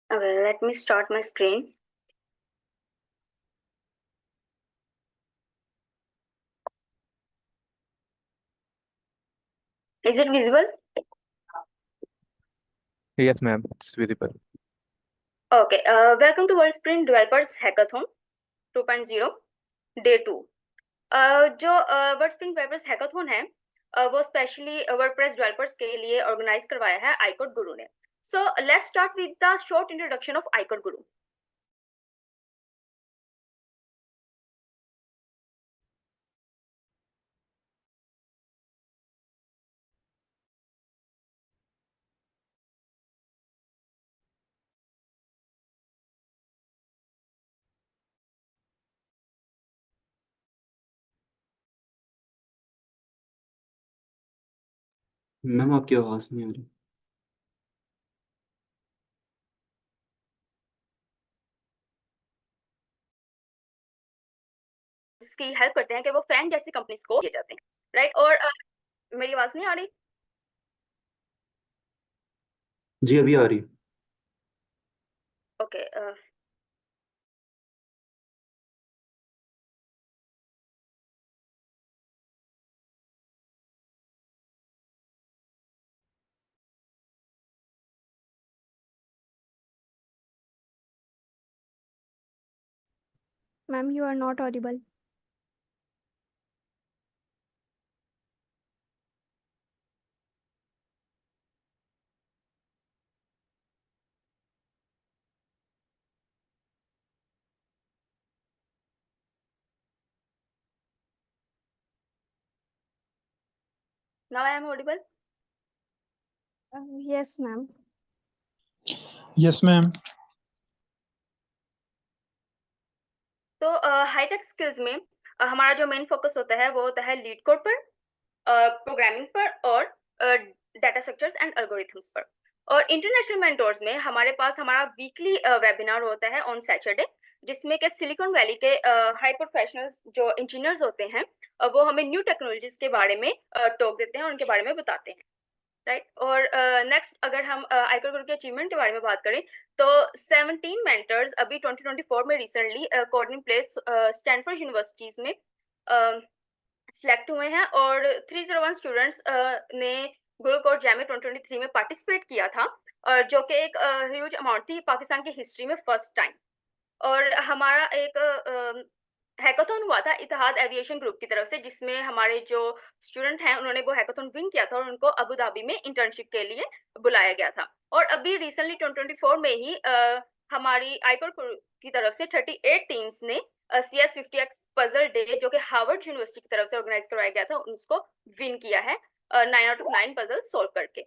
Okay, let me start my screen. Is it visible? Yes, ma'am. It's visible. Okay, welcome to WorldSprint Developers Hackathon 2.0 Day 2. जो WorldSprint Developers Hackathon है वो specially WordPress developers के लिए organise करवाया है iCode Guru ने. So let's start with the short introduction of iCode Guru. Ma'am आपकी आवाज नहीं आ रही. जिसकी हेल्प करते हैं कि वो फैन जैसी कंपनीज को दिए जाते हैं, राइट? और मेरी आवाज नहीं आ रही? जी अभी आ रही. Okay, Ma'am, you are not audible. now I am audible. Yes, ma'am. Yes, ma'am. तो हाईटेक स्किल्स में हमारा जो मेन फोकस होता है वो होता है लीड कोड पर, प्रोग्रामिंग पर और डाटा स्ट्रक्चर्स एंड एल्गोरिथम्स पर. और इंटरनेशनल मेंटोर्स में हमारे पास हमारा वीकली वेबिनार होता है ऑन सैटरडे, जिसमें के सिलिकॉन वैली के हाई प्रोफेशनल्स जो इंजीनियर्स होते हैं वो हमें न्यू टेक्नोलॉजीज के बारे में टॉक देते हैं और उनके बारे में बताते हैं, राइट? और नेक्स्ट अगर हम iCode Guru के अचीवमेंट के बारे में बात करें तो 17 मेंटर्स अभी 2024 में recently coding place Stanford universities में सिलेक्ट हुए हैं और 301 स्टूडेंट्स ने गुरु कोड जैम में 2023 में पार्टिसिपेट किया था, और जो कि एक ह्यूज अमाउंट थी पाकिस्तान की हिस्ट्री में फर्स्ट टाइम. और हमारा एक हैकाथॉन हुआ था इतिहाद एविएशन ग्रुप की तरफ से, जिसमें हमारे जो स्टूडेंट हैं उन्होंने वो हैकाथॉन विन किया था और उनको अबू धाबी में इंटर्नशिप के लिए बुलाया गया था. और अभी रिसेंटली 2024 में ही हमारी iCode की तरफ से 38 टीम्स ने CS50X पजल डे जो कि हार्वर्ड यूनिवर्सिटी की तरफ से ऑर्गेनाइज करवाया गया था उसको विन किया है 9 आउट ऑफ 9 पजल सोल्व करके.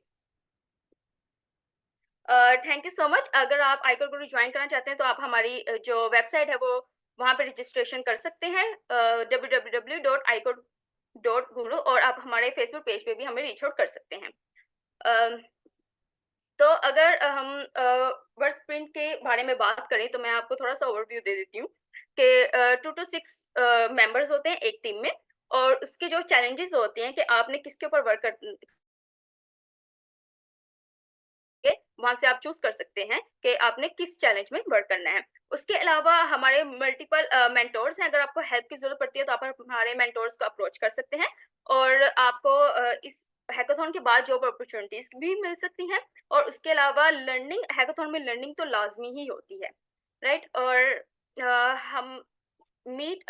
Thank you so much. अगर आप iCode Guru ज्वाइन करना चाहते हैं तो आप हमारी जो वेबसाइट है वो वहाँ पे रजिस्ट्रेशन कर सकते हैं www.icode.guru, और आप हमारे फेसबुक पेज पे भी हमें रीच आउट कर सकते हैं. तो अगर हम वर्डस्प्रिंट के बारे में बात करें तो मैं आपको थोड़ा सा ओवरव्यू दे देती हूँ कि 2 to 6 मेंबर्स होते हैं एक टीम में, और उसके जो चैलेंजेस होते हैं कि आपने किसके ऊपर वर्क कर वहां से आप चूज कर सकते हैं कि आपने किस चैलेंज में वर्क करना है. उसके अलावा हमारे मल्टीपल मेंटोर्स हैं. अगर आपको हेल्प की जरूरत पड़ती है तो आप हमारे मेंटोर्स को अप्रोच कर सकते हैं, और आपको इस हैकाथॉन के बाद जॉब अपॉर्चुनिटीज भी मिल सकती हैं. और उसके अलावा लर्निंग, हैकाथॉन में लर्निंग तो लाजमी ही होती है, राइट? और हम meet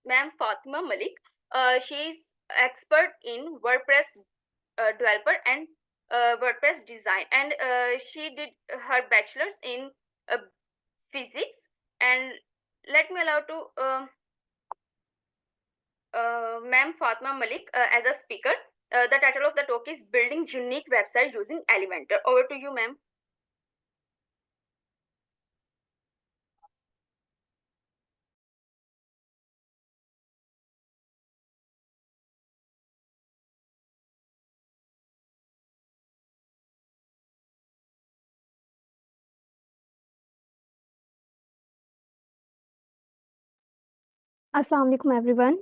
ma'am Fatima Malik. She is expert in WordPress developer and WordPress design, and she did her bachelor's in physics. And let me allow to ma'am Fatma Malik as a speaker. The title of the talk is Building Unique Websites Using Elementor. Over to you, ma'am. अस्सलाम वालेकुम everyone.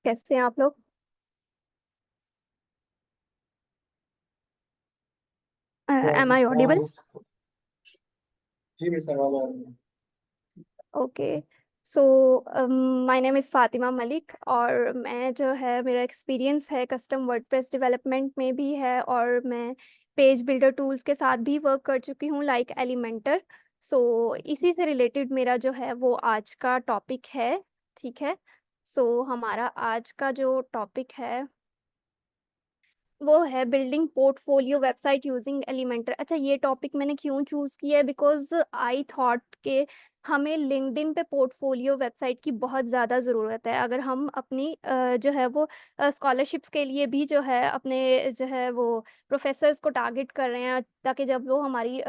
कैसे हैं आप लोग? Am I audible? Okay. So my name is Fatima Malik, और मैं जो है, मेरा एक्सपीरियंस है कस्टम वर्डप्रेस डेवलपमेंट में भी है, और मैं पेज बिल्डर टूल्स के साथ भी वर्क कर चुकी हूँ, लाइक एलिमेंटर। सो इसी से रिलेटेड मेरा जो है वो आज का टॉपिक है। ठीक है। सो हमारा आज का जो टॉपिक है वो है building portfolio website using Elementor. अच्छा, ये टॉपिक मैंने क्यों चूज़ किया है, बिकॉज आई थॉट के हमें लिंक्डइन पे पोर्टफोलियो वेबसाइट की बहुत ज़्यादा ज़रूरत है, अगर हम अपनी जो है वो स्कॉलरशिप्स के लिए भी जो है अपने जो है वो प्रोफेसर्स को टारगेट कर रहे हैं, ताकि जब वो हमारी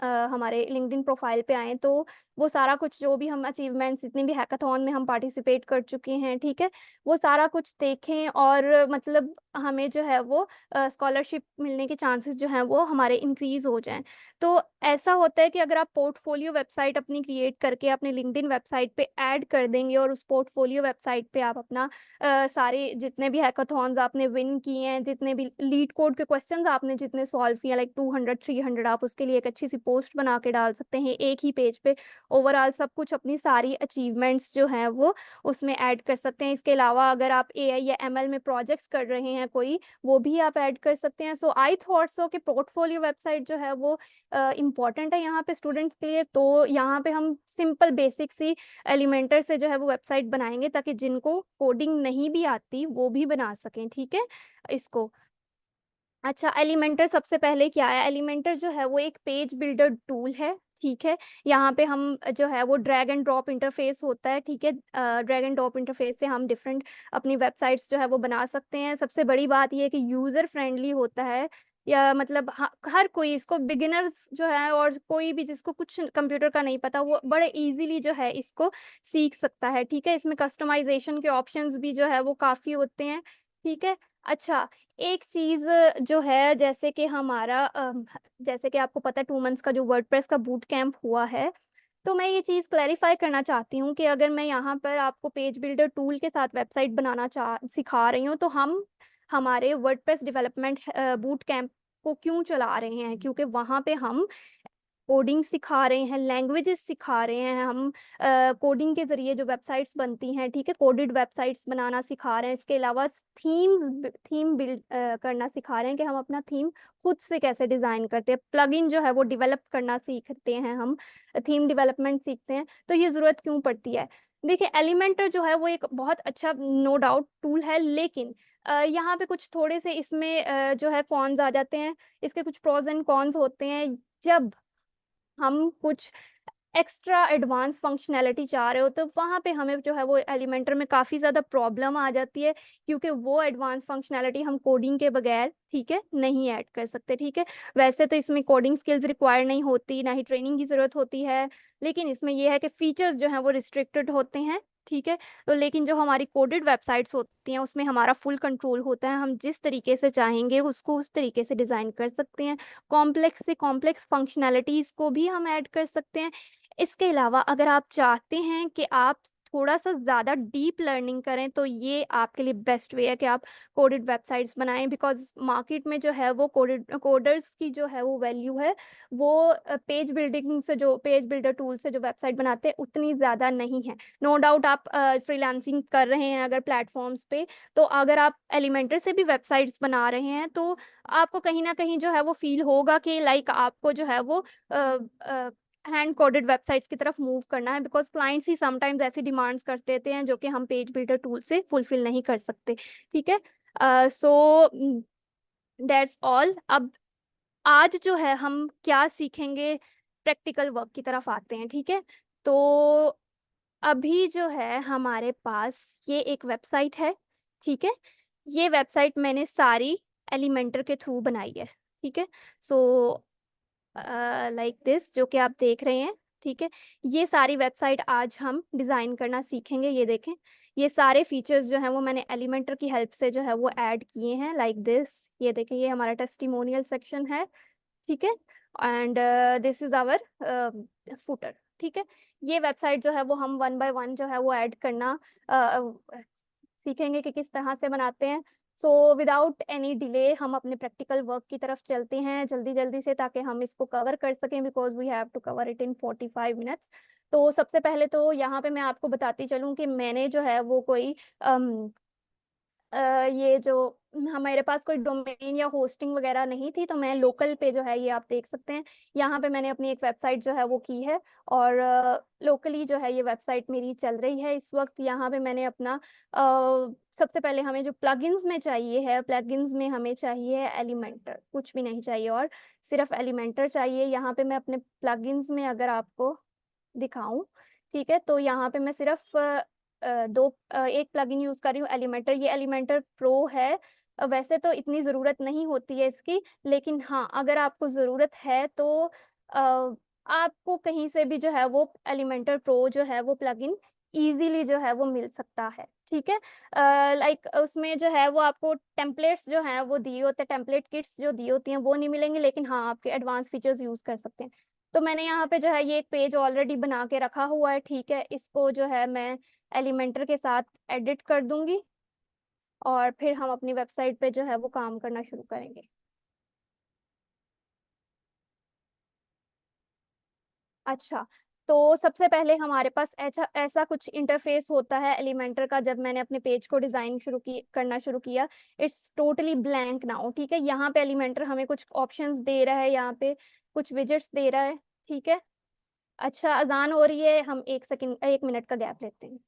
हमारे लिंक्डइन प्रोफाइल पे आएँ तो वो सारा कुछ जो भी हम अचीवमेंट्स, जितने भी हैकाथॉन में हम पार्टिसिपेट कर चुके हैं, ठीक है, वो सारा कुछ देखें, और मतलब हमें जो है वो स्कॉलरशिप मिलने के चांसेस जो हैं वो हमारे इंक्रीज़ हो जाएँ। तो ऐसा होता है कि अगर आप पोर्टफोलियो वेबसाइट अपनी क्रिएट करके अपने लिंक्डइन वेबसाइट पे ऐड कर देंगे, और उस पोर्टफोलियो वेबसाइट पे आप अपना सारे जितने भी हैकाथॉन्स आपने विन किए हैं, जितने भी लीड कोड के क्वेश्चंस आपने जितने सॉल्व किए, लाइक 200 300, आप उसके लिए एक अच्छी सी पोस्ट बना के डाल सकते हैं एक ही पेज पे। ओवरऑल सब कुछ, अपनी सारी अचीवमेंट्स जो हैं वो उसमें ऐड कर सकते हैं। इसके अलावा अगर आप एआई या एमएल में प्रोजेक्ट्स कर रहे हैं कोई, वो भी आप ऐड कर सकते हैं। सो आई थॉट सो कि पोर्टफोलियो वेबसाइट जो है वो इम्पॉर्टेंट है यहाँ पे स्टूडेंट्स के लिए। तो यहाँ पे हम सिंपल बेसिक सी एलिमेंटर से जो है वो वेबसाइट बनाएंगे, ताकि जिनको कोडिंग नहीं भी आती वो भी बना सकें। ठीक है, इसको। अच्छा, एलिमेंटर सबसे पहले क्या है? एलिमेंटर जो है वो एक पेज बिल्डर टूल है। ठीक है, यहाँ पे हम जो है वो ड्रैग एंड ड्रॉप इंटरफेस होता है। ठीक है, ड्रैग एंड ड्रॉप इंटरफेस से हम डिफरेंट अपनी वेबसाइट्स जो है वो बना सकते हैं। सबसे बड़ी बात ये है कि यूज़र फ्रेंडली होता है, या मतलब हर कोई इसको, बिगिनर्स जो है और कोई भी जिसको कुछ कंप्यूटर का नहीं पता, वो बड़े इजीली जो है इसको सीख सकता है। ठीक है, इसमें कस्टमाइजेशन के ऑप्शंस भी जो है वो काफ़ी होते हैं। ठीक है। अच्छा, एक चीज़ जो है, जैसे कि हमारा जैसे कि आपको पता है 2 मंथ्स का जो वर्डप्रेस का बूट कैंप हुआ है, तो मैं ये चीज़ क्लैरिफाई करना चाहती हूँ कि अगर मैं यहाँ पर आपको पेज बिल्डर टूल के साथ वेबसाइट बनाना सिखा रही हूँ, तो हम हमारे वर्डप्रेस डेवलपमेंट बूट कैंप को क्यों चला रहे हैं? क्योंकि वहाँ पे हम कोडिंग सिखा रहे हैं, लैंग्वेजेस सिखा रहे हैं, हम कोडिंग के ज़रिए जो वेबसाइट्स बनती हैं, ठीक है, कोडेड वेबसाइट्स बनाना सिखा रहे हैं। इसके अलावा थीम बिल्ड करना सिखा रहे हैं कि हम अपना थीम खुद से कैसे डिज़ाइन करते हैं। प्लगइन जो है वो डेवलप करना सीखते हैं, हम थीम डेवलपमेंट सीखते हैं। तो ये ज़रूरत क्यों पड़ती है? देखिए, एलिमेंटर जो है वो एक बहुत अच्छा नो डाउट टूल है, लेकिन यहाँ पे कुछ थोड़े से इसमें जो है कॉन्स आ जाते हैं। इसके कुछ प्रोज एंड कॉन्स होते हैं। जब हम कुछ एक्स्ट्रा एडवांस फंक्शनैलिटी चाह रहे हो, तो वहाँ पे हमें जो है वो एलिमेंटर में काफ़ी ज़्यादा प्रॉब्लम आ जाती है, क्योंकि वो एडवांस फंक्शनैलिटी हम कोडिंग के बगैर, ठीक है, नहीं ऐड कर सकते। ठीक है, वैसे तो इसमें कोडिंग स्किल्स रिक्वायर नहीं होती, ना ही ट्रेनिंग की ज़रूरत होती है, लेकिन इसमें ये है कि फीचर्स जो हैं वो रिस्ट्रिक्टेड होते हैं। ठीक है, तो लेकिन जो हमारी कोडेड वेबसाइट्स होती हैं उसमें हमारा फुल कंट्रोल होता है, हम जिस तरीके से चाहेंगे उसको उस तरीके से डिज़ाइन कर सकते हैं। कॉम्प्लेक्स से कॉम्प्लेक्स फंक्शनैलिटीज़ को भी हम ऐड कर सकते हैं। इसके अलावा अगर आप चाहते हैं कि आप थोड़ा-सा ज़्यादा डीप लर्निंग करें, तो ये आपके लिए बेस्ट वे है कि आप कोडेड वेबसाइट्स बनाएँ, बिकॉज़ मार्केट में जो है वो कोडर्स की जो है वो वैल्यू है, वो पेज बिल्डर टूल से जो वेबसाइट बनाते हैं उतनी ज़्यादा नहीं है। नो डाउट आप फ्रीलांसिंग कर रहे हैं अगर प्लेटफ़ॉर्म्स पे, तो अगर आप एलिमेंटर से भी वेबसाइट्स बना रहे हैं, तो आपको कहीं न कहीं जो है वो फ़ील होगा कि लाइक आपको जो है वो हैंड कोडेड वेबसाइट्स की तरफ मूव करना है, बिकॉज़ क्लाइंट्स ही समटाइम्स ऐसी डिमांड्स कर देते हैं जो कि हम पेज बिल्डर टूल से फुलफिल नहीं कर सकते। ठीक है? So that's all. अब आज जो है हम क्या सीखेंगे, प्रैक्टिकल वर्क की तरफ आते हैं। ठीक है? तो अभी जो है हमारे पास ये एक वेबसाइट है। ठीक है? ये वेबसाइट मैंने सारी एलिमेंटर के थ्रू बनाई है। ठीक है? सो लाइक दिस, जो कि आप देख रहे हैं। ठीक है, ये सारी वेबसाइट आज हम डिज़ाइन करना सीखेंगे। ये देखें, ये सारे फीचर्स जो हैं वो मैंने एलिमेंटर की हेल्प से जो है वो ऐड किए हैं, लाइक दिस। ये देखें, ये हमारा टेस्टिमोनियल सेक्शन है। ठीक है, and this is our footer. ठीक है, ये वेबसाइट जो है वो हम 1 बाय 1 जो है वो ऐड करना सीखेंगे कि किस तरह से बनाते हैं। सो विदाउट एनी डिले हम अपने प्रैक्टिकल वर्क की तरफ चलते हैं जल्दी जल्दी से, ताकि हम इसको कवर कर सकें, because we have to cover it in 45 minutes. तो सबसे पहले तो यहाँ पे मैं आपको बताती चलूँ कि मैंने जो है वो कोई ये जो हमारे पास कोई डोमेन या होस्टिंग वगैरह नहीं थी, तो मैं लोकल पे जो है, ये आप देख सकते हैं यहाँ पे मैंने अपनी एक वेबसाइट जो है वो की है, और लोकली जो है ये वेबसाइट मेरी चल रही है इस वक्त। यहाँ पे मैंने अपना सबसे पहले हमें जो प्लगइन्स में चाहिए है, प्लगइन्स में हमें चाहिए एलिमेंटर, कुछ भी नहीं चाहिए और सिर्फ एलिमेंटर चाहिए। यहाँ पे मैं अपने प्लगइन्स में अगर आपको दिखाऊं, ठीक है, तो यहाँ पे मैं सिर्फ एक प्लगइन यूज कर रही हूँ, एलिमेंटर। ये एलिमेंटर प्रो है। वैसे तो इतनी ज़रूरत नहीं होती है इसकी, लेकिन हाँ अगर आपको ज़रूरत है तो आपको कहीं से भी जो है वो एलिमेंटर प्रो जो है वो प्लगइन इजीली जो है वो मिल सकता है, ठीक है। लाइक उसमें जो है वो आपको टेम्पलेट्स जो हैं वो दिए होते हैं, टेम्पलेट किट्स जो दी होती हैं वो नहीं मिलेंगे, लेकिन हाँ आपके एडवांस फीचर्स यूज़ कर सकते हैं। तो मैंने यहाँ पे जो है ये एक पेज ऑलरेडी बना के रखा हुआ है, ठीक है। इसको जो है मैं एलिमेंटर के साथ एडिट कर दूंगी और फिर हम अपनी वेबसाइट पे जो है वो काम करना शुरू करेंगे। अच्छा, तो सबसे पहले हमारे पास ऐसा ऐसा कुछ इंटरफेस होता है एलिमेंटर का। जब मैंने अपने पेज को डिज़ाइन करना शुरू किया, इट्स टोटली ब्लैंक नाउ, ठीक है। यहाँ पे एलिमेंटर हमें कुछ ऑप्शंस दे रहा है, यहाँ पे कुछ विजेट्स दे रहा है, ठीक है। अच्छा, अजान हो रही है, हम 1 मिनट का गैप लेते हैं।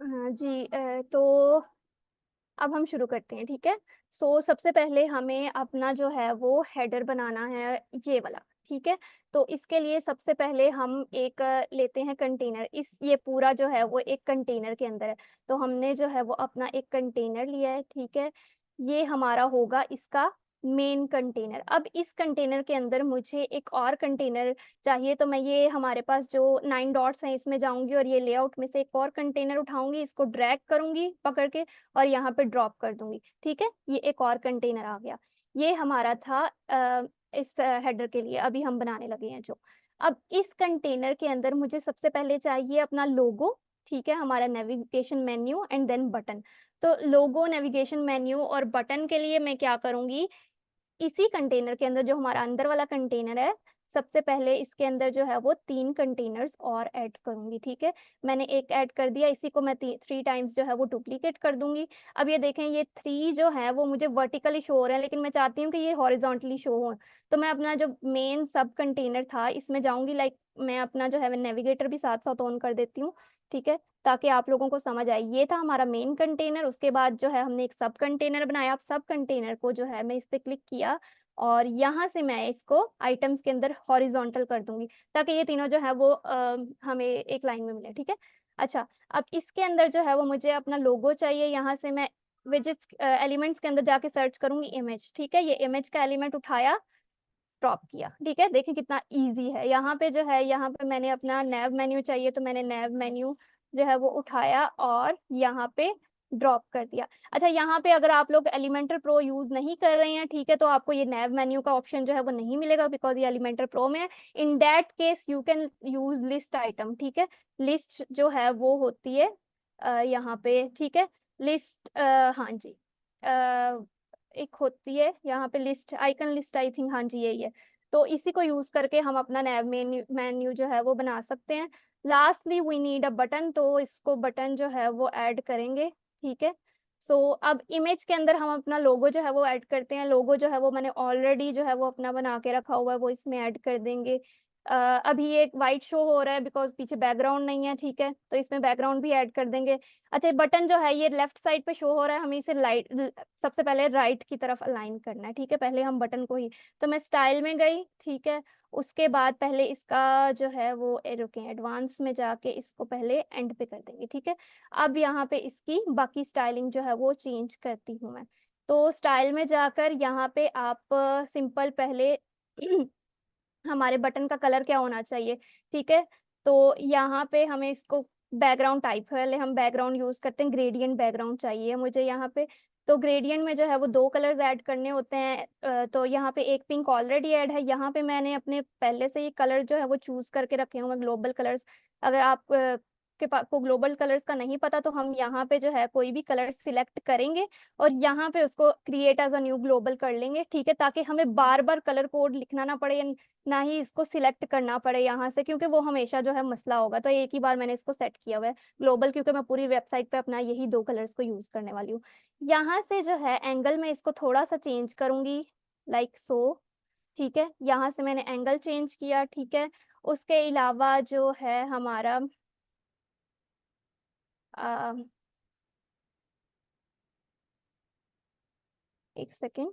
हाँ जी, तो अब हम शुरू करते हैं, ठीक है। सो सबसे पहले हमें अपना जो है वो हेडर बनाना है, ये वाला, ठीक है। तो इसके लिए सबसे पहले हम एक लेते हैं कंटेनर। ये पूरा जो है वो एक कंटेनर के अंदर है, तो हमने जो है वो अपना एक कंटेनर लिया है, ठीक है। ये हमारा होगा इसका मेन कंटेनर। अब इस कंटेनर के अंदर मुझे एक और कंटेनर चाहिए, तो मैं ये हमारे पास जो 9 डॉट्स हैं इसमें जाऊंगी और ये लेआउट में से एक और कंटेनर उठाऊंगी, इसको ड्रैग करूंगी पकड़ के और यहाँ पे ड्रॉप कर दूंगी। ठीक है, ये एक और कंटेनर आ गया। ये हमारा था इस हेडर के लिए अभी हम बनाने लगे हैं जो। अब इस कंटेनर के अंदर मुझे सबसे पहले चाहिए अपना लोगो, ठीक है, हमारा navigation menu and then button. तो लोगो, नेविगेशन मेन्यू और बटन के लिए मैं क्या करूंगी, इसी कंटेनर के अंदर जो हमारा अंदर वाला कंटेनर है, सबसे पहले इसके अंदर जो है वो 3 कंटेनर्स और ऐड करूंगी। ठीक है, मैंने एक ऐड कर दिया, इसी को मैं 3 टाइम्स जो है वो डुप्लीकेट कर दूंगी। अब ये देखें, ये 3 जो है वो मुझे वर्टिकली शो हो रहे हैं, लेकिन मैं चाहती हूँ कि ये हॉरिजॉन्टली शो हो। तो मैं अपना जो मेन सब कंटेनर था इसमें जाऊंगी, लाइक मैं अपना जो है नेविगेटर भी साथ साथ ऑन कर देती हूँ। ठीक है, ताकि आप लोगों को समझ आए। ये था हमारा मेन कंटेनर, उसके बाद जो है हमने एक सब कंटेनर बनाया। अब सब कंटेनर को जो है मैं इस पे क्लिक किया और यहाँ से मैं इसको आइटम्स के अंदर हॉरिजॉन्टल कर दूंगी, ताकि ये तीनों जो है वो हमें एक लाइन में मिले। ठीक है, अच्छा, अब इसके अंदर जो है वो मुझे अपना लोगो चाहिए। यहाँ से मैं विजेट्स एलिमेंट्स के अंदर जाके सर्च करूंगी इमेज। ठीक है, ये इमेज का एलिमेंट उठाया, ड्रॉप किया। ठीक है, देखिए कितना इजी है। यहाँ पे जो है, यहाँ पे मैंने अपना नैव मेन्यू चाहिए, तो मैंने नैव मेन्यू जो है वो उठाया और यहाँ पे ड्रॉप कर दिया। अच्छा, यहाँ पे अगर आप लोग एलिमेंटर प्रो यूज नहीं कर रहे हैं, ठीक है, तो आपको ये नैव मेन्यू का ऑप्शन जो है वो नहीं मिलेगा, बिकॉज ये एलिमेंटर प्रो में है। In that case you can use list item. ठीक है, लिस्ट जो है वो होती है यहाँ पे। ठीक है, लिस्ट, हाँ जी, एक होती है यहाँ पे list icon, list I think, हाँ जी यही है। तो इसी को यूज करके हम अपना नैव मेन्यू जो है वो बना सकते हैं। Lastly we need a button, तो इसको बटन जो है वो ऐड करेंगे। ठीक है, सो अब इमेज के अंदर हम अपना लोगो जो है वो ऐड करते हैं। लोगो जो है वो मैंने ऑलरेडी जो है वो अपना बना के रखा हुआ है, वो इसमें ऐड कर देंगे। अभी ये एक वाइट शो हो रहा है बिकॉज पीछे बैकग्राउंड नहीं है। ठीक है, तो इसमें बैकग्राउंड भी ऐड कर देंगे। अच्छा, बटन जो है ये लेफ्ट साइड पे शो हो रहा है, हमें इसे सबसे पहले राइट की तरफ अलाइन करना है। ठीक है, पहले हम बटन को ही, तो मैं स्टाइल में गई। ठीक है, उसके बाद पहले इसका जो है वो रुके, एडवांस में जाके इसको पहले एंड पे कर देंगे। ठीक है, अब यहाँ पे इसकी बाकी स्टाइलिंग जो है वो चेंज करती हूँ मैं। तो स्टाइल में जाकर यहाँ पे आप सिंपल पहले हमारे बटन का कलर क्या होना चाहिए। ठीक है, तो यहाँ पे हमें इसको बैकग्राउंड टाइप, पहले हम बैकग्राउंड यूज करते हैं, ग्रेडियंट बैकग्राउंड चाहिए मुझे यहाँ पे। तो ग्रेडियंट में जो है वो 2 कलर्स ऐड करने होते हैं। तो यहाँ पे एक पिंक ऑलरेडी ऐड है। यहाँ पे मैंने अपने पहले से ये कलर जो है वो चूज करके रखे हुए ग्लोबल कलर्स। अगर आप के पास को ग्लोबल कलर्स का नहीं पता, तो हम यहाँ पे जो है कोई भी कलर सिलेक्ट करेंगे और यहाँ पे उसको create as a new global कर लेंगे। ठीक है, ताकि हमें बार बार कलर कोड लिखना ना पड़े, ना ही इसको सिलेक्ट करना पड़े यहाँ से, क्योंकि वो हमेशा जो है मसला होगा। तो एक ही बार मैंने इसको सेट किया हुआ है ग्लोबल, क्योंकि मैं पूरी वेबसाइट पे अपना यही 2 कलर्स को यूज करने वाली हूँ। यहाँ से जो है एंगल में इसको थोड़ा सा चेंज करूंगी, लाइक सो। ठीक है, यहाँ से मैंने एंगल चेंज किया। ठीक है, उसके अलावा जो है हमारा एक सेकेंड,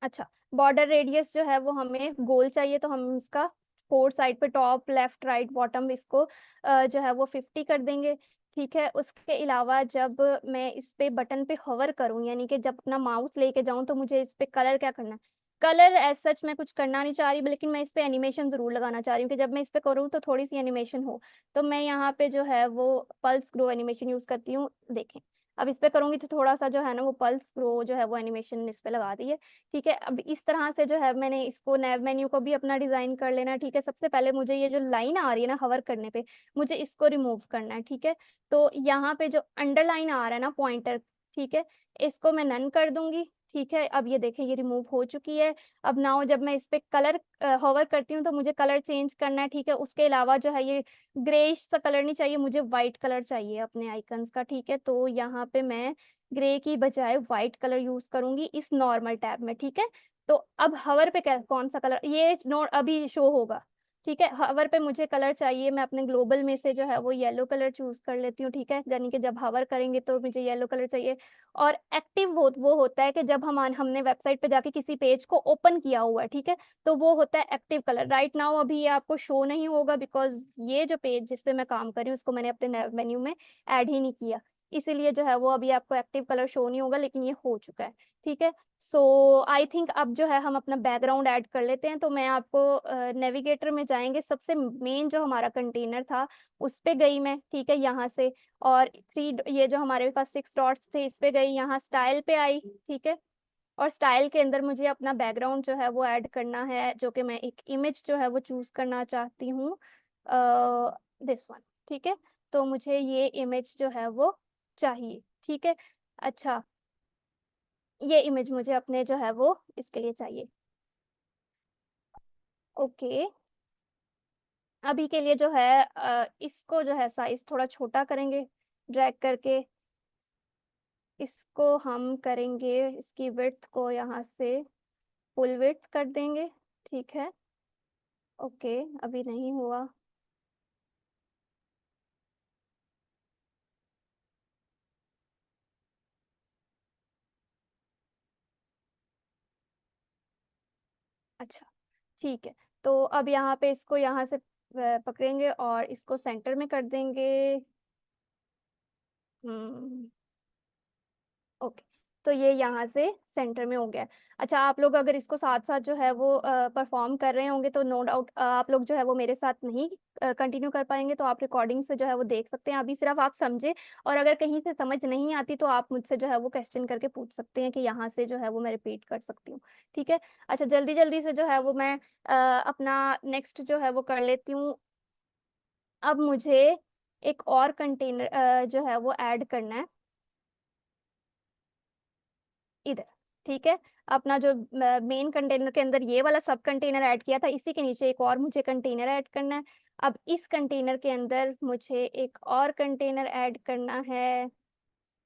अच्छा, बॉर्डर रेडियस जो है वो हमें गोल चाहिए, तो हम इसका 4 साइड पे, टॉप, लेफ्ट, राइट, बॉटम, इसको जो है वो 50 कर देंगे। ठीक है, उसके अलावा जब मैं इस पे बटन पे होवर करूं, यानी कि जब अपना माउस लेके जाऊं, तो मुझे इस पे कलर क्या करना है। कलर एज सच मैं कुछ करना नहीं चाह रही, लेकिन मैं इस पे एनिमेशन जरूर लगाना चाह रही हूँ कि जब मैं इस पे करूँ तो थोड़ी सी एनिमेशन हो। तो मैं यहाँ पे जो है वो पल्स ग्रो एनिमेशन यूज करती हूँ। देखें, अब इस पे करूंगी तो थोड़ा सा जो है ना वो पल्स ग्रो जो है वो एनिमेशन इस पे लगा दी है। ठीक है, अब इस तरह से जो है मैंने इसको नैव मेन्यू को भी अपना डिजाइन कर लेना है। ठीक है, सबसे पहले मुझे ये जो लाइन आ रही है ना हवर करने पे, मुझे इसको रिमूव करना है। ठीक है, तो यहाँ पे जो अंडरलाइन आ रहा है ना पॉइंटर, ठीक है, इसको मैं नन कर दूंगी। ठीक है, अब ये देखें ये रिमूव हो चुकी है। अब नाउ जब मैं इस पे कलर होवर करती हूँ तो मुझे कलर चेंज करना है। ठीक है, उसके अलावा जो है ये ग्रेइश सा कलर नहीं चाहिए, मुझे व्हाइट कलर चाहिए अपने आइकन्स का। ठीक है, तो यहाँ पे मैं ग्रे की बजाय व्हाइट कलर यूज करूंगी इस नॉर्मल टैब में। ठीक है, तो अब हवर पे कौन सा कलर ये नोट अभी शो होगा। ठीक है, हवर पे मुझे कलर चाहिए, मैं अपने ग्लोबल में से जो है वो येलो कलर चूज कर लेती हूँ। ठीक है, यानी कि जब हवर करेंगे तो मुझे येलो कलर चाहिए। और एक्टिव वो होता है कि जब हमने वेबसाइट पे जाके किसी पेज को ओपन किया हुआ है। ठीक है, तो वो होता है एक्टिव कलर। राइट नाउ अभी ये आपको शो नहीं होगा, बिकॉज ये जो पेज जिस पे मैं काम कर रही हूँ उसको मैंने अपने मेन्यू में ऐड ही नहीं किया, इसीलिए जो है वो अभी आपको एक्टिव कलर शो नहीं होगा, लेकिन ये हो चुका है। ठीक है, सो आई थिंक अब जो है हम अपना बैकग्राउंड ऐड कर लेते हैं। तो मैं आपको नेविगेटर में जाएंगे, सबसे मेन जो हमारा कंटेनर था उस पे गई मैं, ठीक है, यहाँ से, और ये जो हमारे पास 6 डॉट्स थे इस पे गई, यहाँ स्टाइल पे आई, ठीक है, और स्टाइल के अंदर मुझे अपना बैकग्राउंड जो है वो ऐड करना है, जो कि मैं एक इमेज जो है वो चूज करना चाहती हूँ, दिस वन। ठीक है, तो मुझे ये इमेज जो है वो चाहिए। ठीक है, अच्छा, ये इमेज मुझे अपने जो है वो इसके लिए चाहिए। ओके, अभी के लिए जो है इसको जो है साइज थोड़ा छोटा करेंगे, ड्रैग करके इसको हम करेंगे, इसकी विड्थ को यहाँ से फुल विड्थ कर देंगे। ठीक है, ओके, अभी नहीं हुआ। अच्छा, ठीक है, तो अब यहाँ पे इसको यहाँ से पकड़ेंगे और इसको सेंटर में कर देंगे। ओके, तो ये यहाँ से सेंटर में हो गया। अच्छा, आप लोग अगर इसको साथ साथ जो है वो परफॉर्म कर रहे होंगे तो नो डाउट आप लोग जो है वो मेरे साथ नहीं कंटिन्यू कर पाएंगे, तो आप रिकॉर्डिंग से जो है वो देख सकते हैं। अभी सिर्फ आप समझे, और अगर कहीं से समझ नहीं आती तो आप मुझसे जो है वो क्वेश्चन करके पूछ सकते हैं कि यहाँ से जो है वो मैं रिपीट कर सकती हूँ। ठीक है, अच्छा, जल्दी जल्दी से जो है वो मैं अपना नेक्स्ट जो है वो कर लेती हूँ। अब मुझे एक और कंटेनर जो है वो ऐड करना है इधर। ठीक है, अपना जो मेन कंटेनर के अंदर ये वाला सब कंटेनर ऐड किया था, इसी के नीचे एक और मुझे कंटेनर ऐड करना है। अब इस कंटेनर के अंदर मुझे एक और कंटेनर ऐड करना है,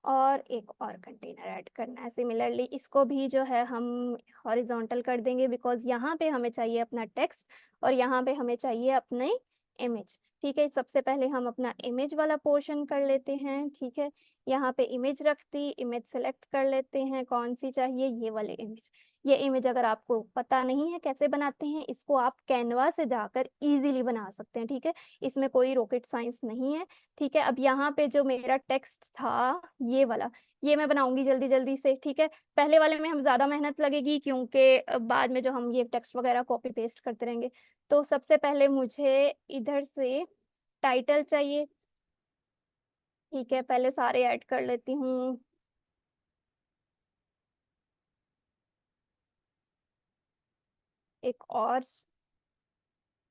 और एक और कंटेनर ऐड करना है। सिमिलरली इसको भी जो है हम हॉरिजॉन्टल कर देंगे, बिकॉज यहाँ पे हमें चाहिए अपना टेक्स्ट और यहाँ पे हमें चाहिए अपने इमेज। ठीक है, सबसे पहले हम अपना इमेज वाला पोर्शन कर लेते हैं। ठीक है, यहाँ पे इमेज रख दी, इमेज सेलेक्ट कर लेते हैं, कौन सी चाहिए, ये वाले इमेज। ये इमेज अगर आपको पता नहीं है कैसे बनाते हैं, इसको आप कैनवा से जाकर इजीली बना सकते हैं। ठीक है, इसमें कोई रॉकेट साइंस नहीं है। ठीक है, अब यहाँ पे जो मेरा टेक्स्ट था ये वाला, ये मैं बनाऊंगी जल्दी जल्दी से। ठीक है, पहले वाले में हम ज़्यादा मेहनत लगेगी, क्योंकि बाद में जो हम ये टेक्स्ट वगैरह कॉपी पेस्ट करते रहेंगे। तो सबसे पहले मुझे इधर से टाइटल चाहिए। ठीक है, पहले सारे ऐड कर लेती हूँ। एक और,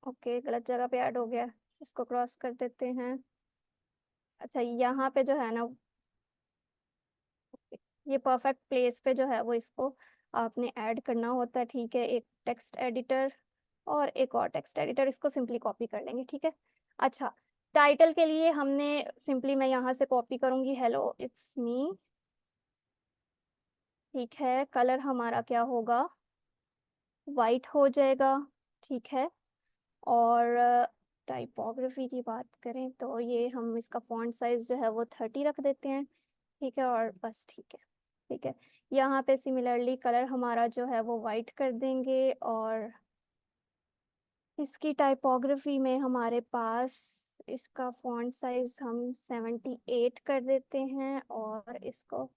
ओके, गलत जगह पे ऐड हो गया, इसको क्रॉस कर देते हैं। अच्छा, यहाँ पे जो है ना, ये परफेक्ट प्लेस पे जो है वो इसको आपने ऐड करना होता है। ठीक है, एक टेक्स्ट एडिटर और एक और टेक्स्ट एडिटर, इसको सिंपली कॉपी कर लेंगे। ठीक है, अच्छा, टाइटल के लिए हमने सिंपली, मैं यहाँ से कॉपी करूँगी, हेलो इट्स मी। ठीक है, कलर हमारा क्या होगा, वाइट हो जाएगा। ठीक है, और टाइपोग्राफी की बात करें तो ये हम इसका फॉन्ट साइज जो है वो 30 रख देते हैं। ठीक है, और बस, ठीक है। ठीक है, यहाँ पे सिमिलरली कलर हमारा जो है वो वाइट कर देंगे, और इसकी टाइपोग्राफी में हमारे पास इसका फॉन्ट साइज हम 78 कर देते हैं, और इसको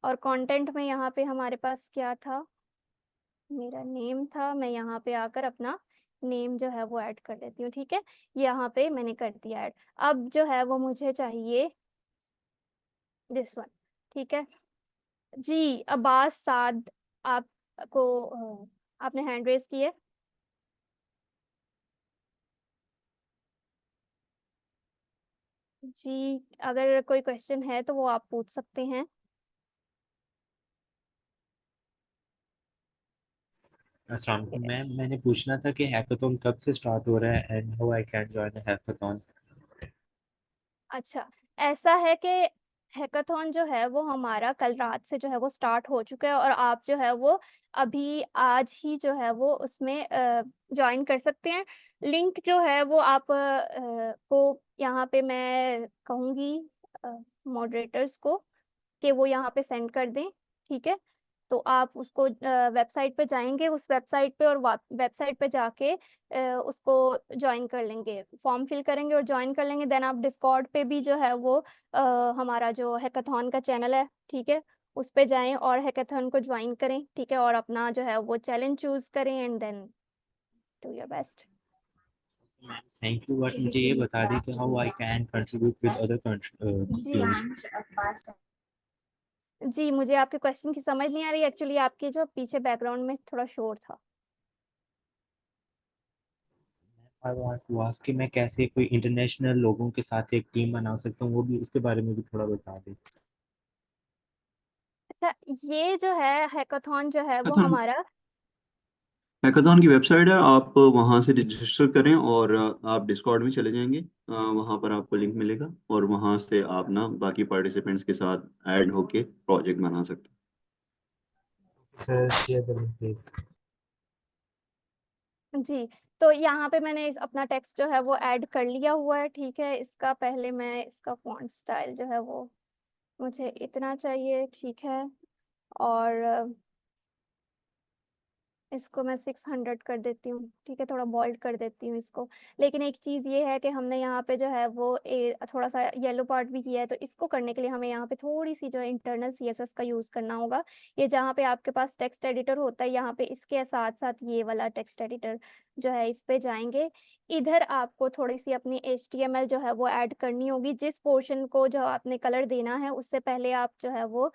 और कंटेंट में यहाँ पे हमारे पास क्या था, मेरा नेम था, मैं यहाँ पे आकर अपना नेम जो है वो ऐड कर लेती हूँ। ठीक है, यहाँ पे मैंने कर दिया ऐड। अब जो है वो मुझे चाहिए दिस वन। ठीक है जी, अब्बास साद, आपको आपने हैंड रेज की है। जी, अगर कोई क्वेश्चन है तो वो आप पूछ सकते हैं। अस्सलाम वालेकुम मैम, मैंने पूछना था कि हैकाथॉन कब से स्टार्ट हो रहा है and how I can join hackathon. अच्छा, ऐसा है कि हैकाथॉन जो है वो हमारा कल रात से जो है वो स्टार्ट हो चुका है, और आप जो है वो अभी आज ही जो है वो उसमें ज्वाइन कर सकते हैं। लिंक जो है वो आप को यहाँ पे मैं कहूँगी मॉडरेटर्स को कि वो यहाँ पे सेंड कर दें। ठीक है, तो आप उसको वेबसाइट पे जाएंगे, उस वेबसाइट पे और वेबसाइट पे जाके उसको ज्वाइन कर लेंगे, फॉर्म फिल करेंगे और ज्वाइन कर लेंगे। देन आप डिस्कॉर्ड पे भी जो है वो हमारा जो हैकाथॉन का चैनल है, ठीक है, उस पे जाएं और हैकाथॉन को ज्वाइन करें, ठीक है, और अपना जो है वो चैलेंज चूज करें and then do your best. Thank you, but मुझे ये बता दें कि how I can contribute with other जी जी, मुझे आपके क्वेश्चन की समझ नहीं आ रही एक्चुअली, आपके जो पीछे बैकग्राउंड में थोड़ा शोर था। आई वांट टू आस्क कि मैं कैसे कोई इंटरनेशनल लोगों के साथ एक टीम बना सकता हूँ, वो भी उसके बारे में भी थोड़ा बता दें। अच्छा, ये जो है हैकाथॉन जो है वो हैकाथॉन हमारा हैकाथॉन की वेबसाइट है, आप वहां से रजिस्टर करें और आप डिस्कॉर्ड में चले जाएंगे। वहां पर आपको लिंक मिलेगा और वहां से आप ना बाकी पार्टिसिपेंट्स के साथ ऐड होके प्रोजेक्ट बना सकते sir share the link please. जी, तो यहाँ पे मैंने अपना टेक्स्ट जो है वो ऐड कर लिया हुआ है, ठीक है। इसका पहले मैं इसका फॉन्ट स्टाइल जो है वो मुझे इतना चाहिए, ठीक है, और इसको मैं 600 कर देती हूँ, ठीक है, थोड़ा बोल्ड कर देती हूँ इसको। लेकिन एक चीज़ ये है कि हमने यहाँ पे जो है वो थोड़ा सा येलो पार्ट भी किया है, तो इसको करने के लिए हमें यहाँ पे थोड़ी सी जो है इंटरनल CSS का यूज़ करना होगा। ये जहाँ पे आपके पास टेक्स्ट एडिटर होता है, यहाँ पे इसके साथ साथ ये वाला टेक्स्ट एडिटर जो है, इस पे जाएंगे। इधर आपको थोड़ी सी अपनी HTML जो है वो ऐड करनी होगी। जिस पोर्शन को जो आपने कलर देना है उससे पहले आप जो है वो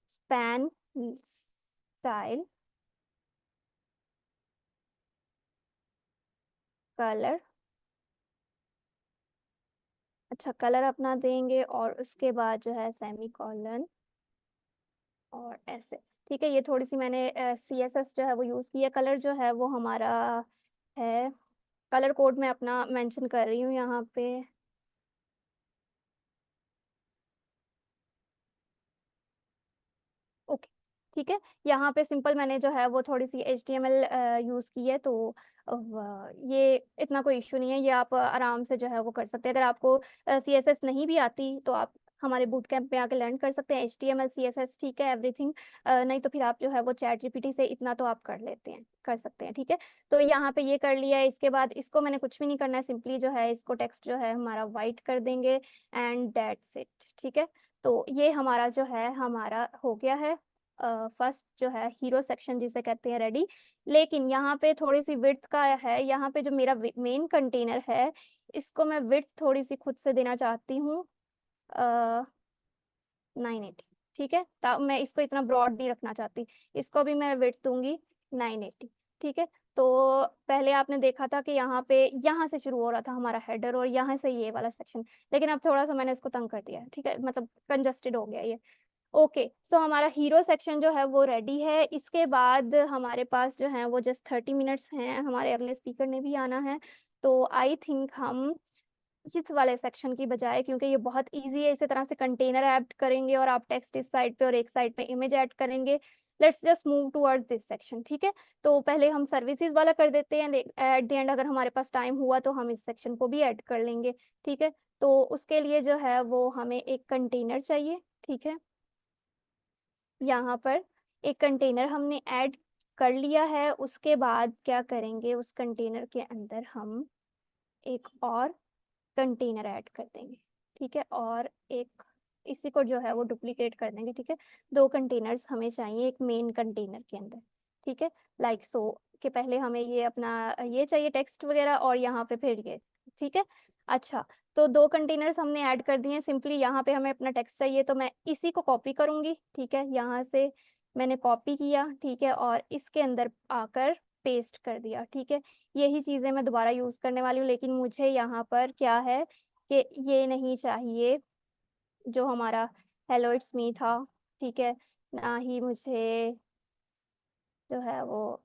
स्पैन स्टाइल कलर, अच्छा, कलर अपना देंगे और उसके बाद जो है सेमी कॉलन और ऐसे, ठीक है। ये थोड़ी सी मैंने CSS जो है वो यूज़ किया। कलर जो है वो हमारा है, कलर कोड मैं अपना मेंशन कर रही हूँ यहाँ पे। ओके, ठीक है। यहाँ पे सिंपल मैंने जो है वो थोड़ी सी HTML यूज़ की है, तो ये इतना कोई इशू नहीं है, ये आप आराम से जो है वो कर सकते हैं। अगर आपको CSS नहीं भी आती तो आप हमारे बूट कैंप में आके लर्न कर सकते हैं HTML CSS, ठीक है, एवरीथिंग। नहीं तो फिर आप जो है वो ChatGPT से इतना तो आप कर लेते हैं, कर सकते हैं, ठीक है। तो यहाँ पे ये कर लिया है। इसके बाद इसको मैंने कुछ भी नहीं करना है, सिंपली जो है इसको टेक्स्ट जो है हमारा वाइट कर देंगे एंड दैट्स इट, ठीक है। तो ये हमारा जो है हमारा हो गया है फर्स्ट जो है हीरो सेक्शन जिसे कहते हैं रेडी। लेकिन यहाँ पे थोड़ी सी विड्थ का है, यहाँ पे जो मेरा मेन कंटेनर है इसको मैं विड्थ थोड़ी सी खुद से देना चाहती हूँ 980, ठीक है। मैं इसको इतना ब्रॉड नहीं रखना चाहती, इसको भी मैं विड्थ दूंगी 980, ठीक है। तो पहले आपने देखा था कि यहाँ पे यहाँ से शुरू हो रहा था हमारा हेडर और यहाँ से ये वाला सेक्शन, लेकिन अब थोड़ा सा मैंने इसको तंग कर दिया है, ठीक है, मतलब कंजस्टेड हो गया ये। ओके, सो हमारा हीरो सेक्शन जो है वो रेडी है। इसके बाद हमारे पास जो है वो जस्ट 30 मिनट्स हैं, हमारे अगले स्पीकर ने भी आना है। तो आई थिंक हम इस वाले सेक्शन की बजाय, क्योंकि ये बहुत इजी है, इसी तरह से कंटेनर ऐड करेंगे और आप टेक्स्ट इस साइड पे और एक साइड पे इमेज ऐड करेंगे। Let's just move towards this section, ठीक है। तो पहले हम सर्विसेज वाला कर देते हैं, एट द एंड अगर हमारे पास टाइम हुआ तो हम इस सेक्शन को भी ऐड कर लेंगे, ठीक है। तो उसके लिए जो है वो हमें एक कंटेनर चाहिए, ठीक है। यहाँ पर एक कंटेनर हमने ऐड कर लिया है। उसके बाद क्या करेंगे, उस कंटेनर के अंदर हम एक और कंटेनर ऐड कर देंगे, ठीक है, और एक इसी को जो है वो डुप्लीकेट कर देंगे, ठीक है। दो कंटेनर्स हमें चाहिए एक मेन कंटेनर के अंदर, ठीक है, लाइक सो कि पहले हमें ये अपना ये चाहिए टेक्स्ट वगैरह और यहाँ पे फिर ये, ठीक है। अच्छा, तो दो कंटेनर्स हमने ऐड कर दिए हैं। सिंपली यहाँ पे हमें अपना टेक्स्ट चाहिए, तो मैं इसी को कॉपी करूँगी, ठीक है। यहाँ से मैंने कॉपी किया, ठीक है, और इसके अंदर आकर पेस्ट कर दिया, ठीक है। यही चीज़ें मैं दोबारा यूज़ करने वाली हूँ, लेकिन मुझे यहाँ पर क्या है कि ये नहीं चाहिए जो हमारा हेलो इट्स मी था, ठीक है, ना ही मुझे जो है वो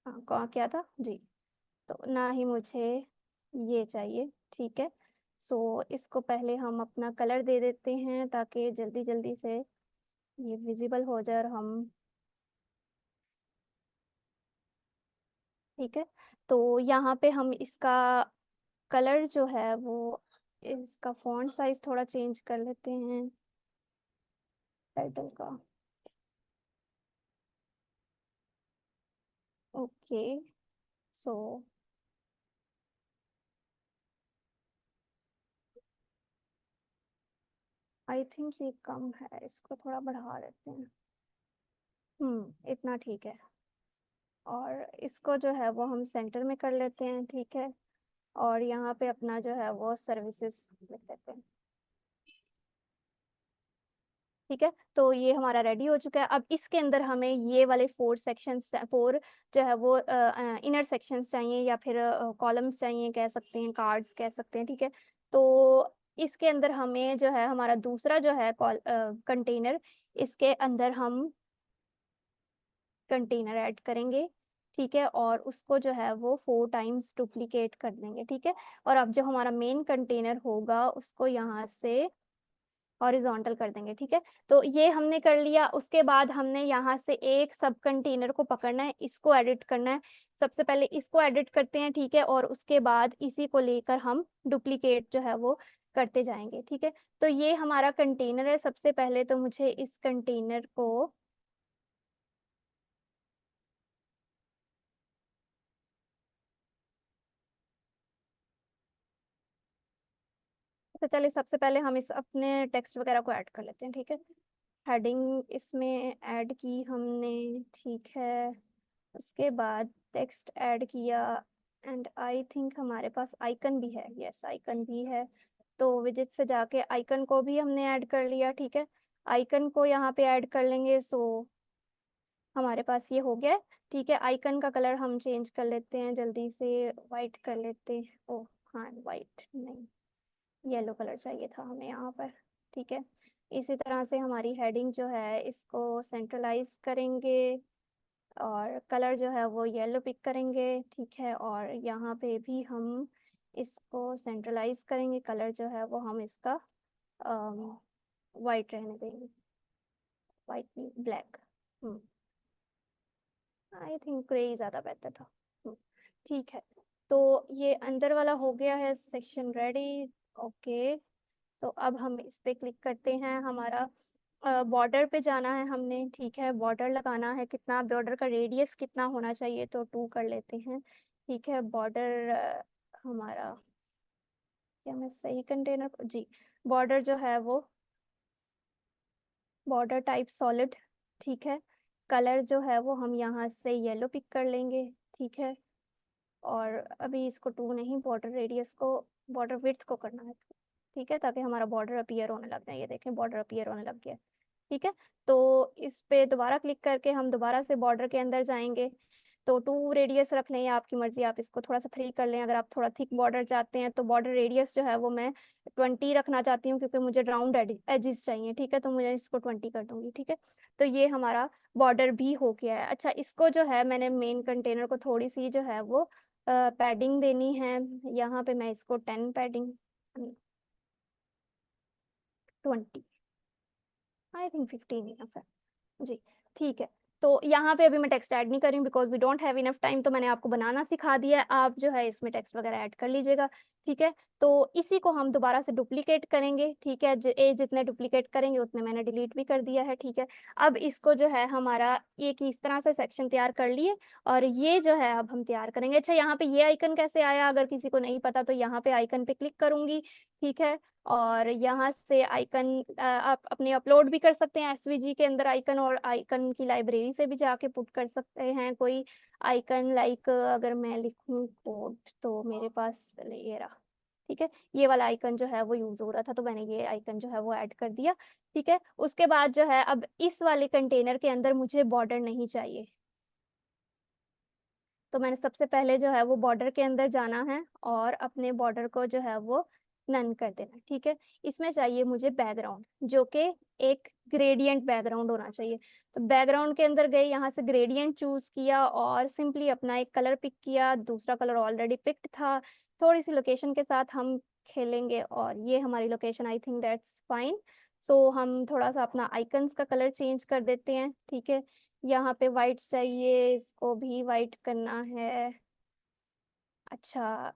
कौन क्या था जी, तो ना ही मुझे ये चाहिए, ठीक है। सो इसको पहले हम अपना कलर दे देते हैं ताकि जल्दी जल्दी से ये विजिबल हो जाए और हम, ठीक है। तो यहाँ पे हम इसका कलर जो है वो, इसका फॉन्ट साइज थोड़ा चेंज कर लेते हैं टाइटल का। ओके सो आई थिंक ये कम है, इसको थोड़ा बढ़ा देते हैं। इतना ठीक है। और इसको जो है वो हम सेंटर में कर लेते हैं, ठीक है। और यहाँ पे अपना जो है वो सर्विसेज लिख देते हैं, ठीक है। तो ये हमारा रेडी हो चुका है। अब इसके अंदर हमें ये वाले 4 जो है वो इनर सेक्शंस चाहिए, या फिर कॉलम्स चाहिए कह सकते हैं, कार्ड्स कह सकते हैं, ठीक है। तो इसके अंदर हमें जो है हमारा दूसरा जो है कंटेनर, इसके अंदर हम कंटेनर ऐड करेंगे, ठीक है। और उसको जो है वो 4 टाइम्स डुप्लीकेट कर देंगे, ठीक है। और अब जो हमारा मेन कंटेनर होगा उसको यहाँ से हॉरिजॉन्टल कर देंगे, ठीक है। तो ये हमने कर लिया। उसके बाद हमने यहाँ से एक सब कंटेनर को पकड़ना है, इसको एडिट करना है। सबसे पहले इसको एडिट करते हैं, ठीक है। और उसके बाद इसी को लेकर हम डुप्लीकेट जो है वो करते जाएंगे, ठीक है। तो ये हमारा कंटेनर है। सबसे पहले तो मुझे इस कंटेनर को तो चलिए सबसे पहले हम इस अपने टेक्स्ट वगैरह को ऐड कर लेते हैं, ठीक है। हेडिंग इसमें ऐड की हमने, ठीक है। उसके बाद टेक्स्ट ऐड किया, एंड आई थिंक हमारे पास आइकन भी है, यस आइकन भी है। तो विजिट से जाके आइकन को भी हमने ऐड कर लिया, ठीक है। आइकन को यहाँ पे ऐड कर लेंगे। सो हमारे पास ये हो गया है, ठीक है। आइकन का कलर हम चेंज कर लेते हैं जल्दी से, वाइट कर लेते हैं। ओह हाँ, वाइट नहीं, येलो कलर चाहिए था हमें यहाँ पर, ठीक है। इसी तरह से हमारी हेडिंग जो है इसको सेंट्रलाइज करेंगे, और कलर जो है वो येलो पिक करेंगे, ठीक है। और यहाँ पे भी हम इसको सेंट्रलाइज करेंगे, कलर जो है वो हम इसका वाइट रहने देंगे, वाइट नहीं ब्लैक। आई थिंक ग्रे ज़्यादा बेहतर था। ठीक है। तो ये अंदर वाला हो गया है सेक्शन रेडी, ओके। तो अब हम इस पे क्लिक करते हैं। हमारा बॉर्डर पे जाना है हमने, ठीक है। बॉर्डर लगाना है, कितना बॉर्डर का रेडियस कितना होना चाहिए, तो 2 कर लेते हैं, ठीक है। बॉर्डर हमारा, क्या मैं सही कंटेनर जी, बॉर्डर जो है वो बॉर्डर टाइप सॉलिड, ठीक है। कलर जो है वो हम यहाँ से येलो पिक कर लेंगे, ठीक है। और अभी इसको 2 नहीं, बॉर्डर रेडियस को, बॉर्डर विड्थ को करना है, ठीक है, ताकि हमारा बॉर्डर अपीयर होने लग जाए। ये देखें बॉर्डर अपीयर होने लग गया, ठीक है। तो इस पे दोबारा क्लिक करके हम दोबारा से बॉर्डर के अंदर जाएंगे। तो 2 रेडियस रख लें, या आपकी मर्जी, आप इसको थोड़ा सा 3 कर लें। अगर आप थोड़ा थिक बॉर्डर चाहते हैं तो बॉर्डर रेडियस जो है वो मैं 20 रखना चाहती हूँ, क्योंकि मुझे राउंड एजिस चाहिए, ठीक है। तो मुझे इसको 20 कर दूंगी, ठीक है। तो ये हमारा बॉर्डर भी हो गया है। अच्छा, इसको जो है मैंने मेन कंटेनर को थोड़ी सी जो है वो पैडिंग देनी है। यहाँ पे मैं इसको 10 पैडिंग, 20, आई थिंक 15 इनफ है जी, ठीक है। तो यहाँ पे अभी मैं टेक्स्ट ऐड नहीं कर रही हूँ, because we don't have enough time. तो मैंने आपको बनाना सिखा दिया है, आप जो है इसमें टेक्स्ट वगैरह ऐड कर लीजिएगा, ठीक है। तो इसी को हम दोबारा से डुप्लीकेट करेंगे, ठीक है। जितने डुप्लीकेट करेंगे उतने मैंने डिलीट भी कर दिया है, ठीक है। अब इसको जो है हमारा ये कि इस तरह से सेक्शन तैयार कर लिए, और ये जो है अब हम तैयार करेंगे। अच्छा, यहाँ पे ये आइकन कैसे आया, अगर किसी को नहीं पता तो यहाँ पे आइकन पे क्लिक करूंगी, ठीक है। और यहाँ से आइकन आप अपने अपलोड भी कर सकते हैं एसवीजी के अंदर आइकन, और आइकन की लाइब्रेरी से भी जाके पुट कर सकते हैं कोई आइकन। लाइक अगर मैं लिखूँ कोड, तो मेरे पास ये रहा, ठीक है। ये वाला आइकन जो है वो यूज हो रहा था, तो मैंने ये आइकन जो है वो ऐड कर दिया, ठीक है। उसके बाद जो है अब इस वाले कंटेनर के अंदर मुझे बॉर्डर नहीं चाहिए, तो मैंने सबसे पहले जो है वो बॉर्डर के अंदर जाना है, और अपने बॉर्डर को जो है वो नन कर देना, ठीक है। इसमें चाहिए मुझे बैकग्राउंड, जो कि एक ग्रेडियंट बैकग्राउंड होना चाहिए। तो बैकग्राउंड के अंदर गए, यहाँ से ग्रेडियंट चूज किया, और सिंपली अपना एक कलर पिक किया। दूसरा कलर ऑलरेडी पिक्ड था। थोड़ी सी लोकेशन के साथ हम खेलेंगे, और ये हमारी location, I think that's fine. So हम थोड़ा सा अपना आइकन्स का कलर चेंज कर देते हैं, ठीक है। यहाँ पे वाइट चाहिए, इसको भी वाइट करना है। अच्छा,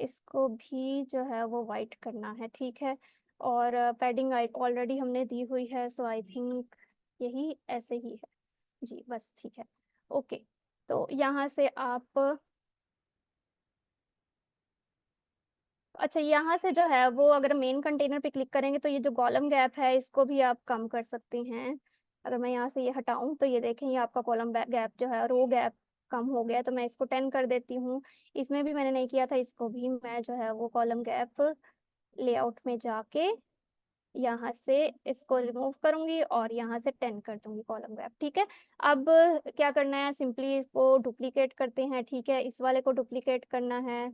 इसको भी जो है वो वाइट करना है, ठीक है। और पैडिंग ऑलरेडी हमने दी हुई है, सो आई थिंक यही ऐसे ही है। जी बस ठीक है। ओके, तो यहाँ से आप अच्छा, यहाँ से जो है वो अगर मेन कंटेनर पे क्लिक करेंगे तो ये जो कॉलम गैप है इसको भी आप कम कर सकती हैं। अगर मैं यहाँ से ये हटाऊं तो ये देखें, ये आपका कॉलम गैप जो है रो गैप कम हो गया, तो मैं इसको 10 कर देती हूँ। इसमें भी मैंने नहीं किया था, इसको भी मैं जो है वो कॉलम गैप लेआउट में जाके यहाँ से इसको रिमूव करूंगी और यहाँ से 10 कर दूंगी कॉलम गैप। ठीक है, अब क्या करना है, सिंपली इसको डुप्लीकेट करते हैं। ठीक है, इस वाले को डुप्लीकेट करना है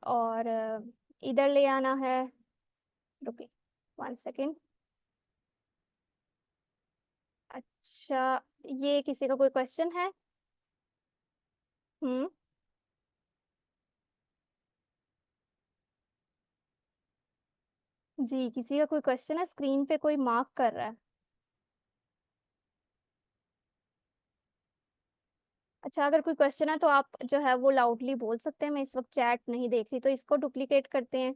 और इधर ले आना है। रुकिए 1 सेकेंड। अच्छा, ये किसी का कोई क्वेश्चन है? हम्म, जी किसी का कोई क्वेश्चन है? स्क्रीन पे कोई मार्क कर रहा है। अच्छा, अगर कोई क्वेश्चन है तो आप जो है वो लाउडली बोल सकते हैं, मैं इस वक्त चैट नहीं देख रही। तो इसको डुप्लीकेट करते हैं।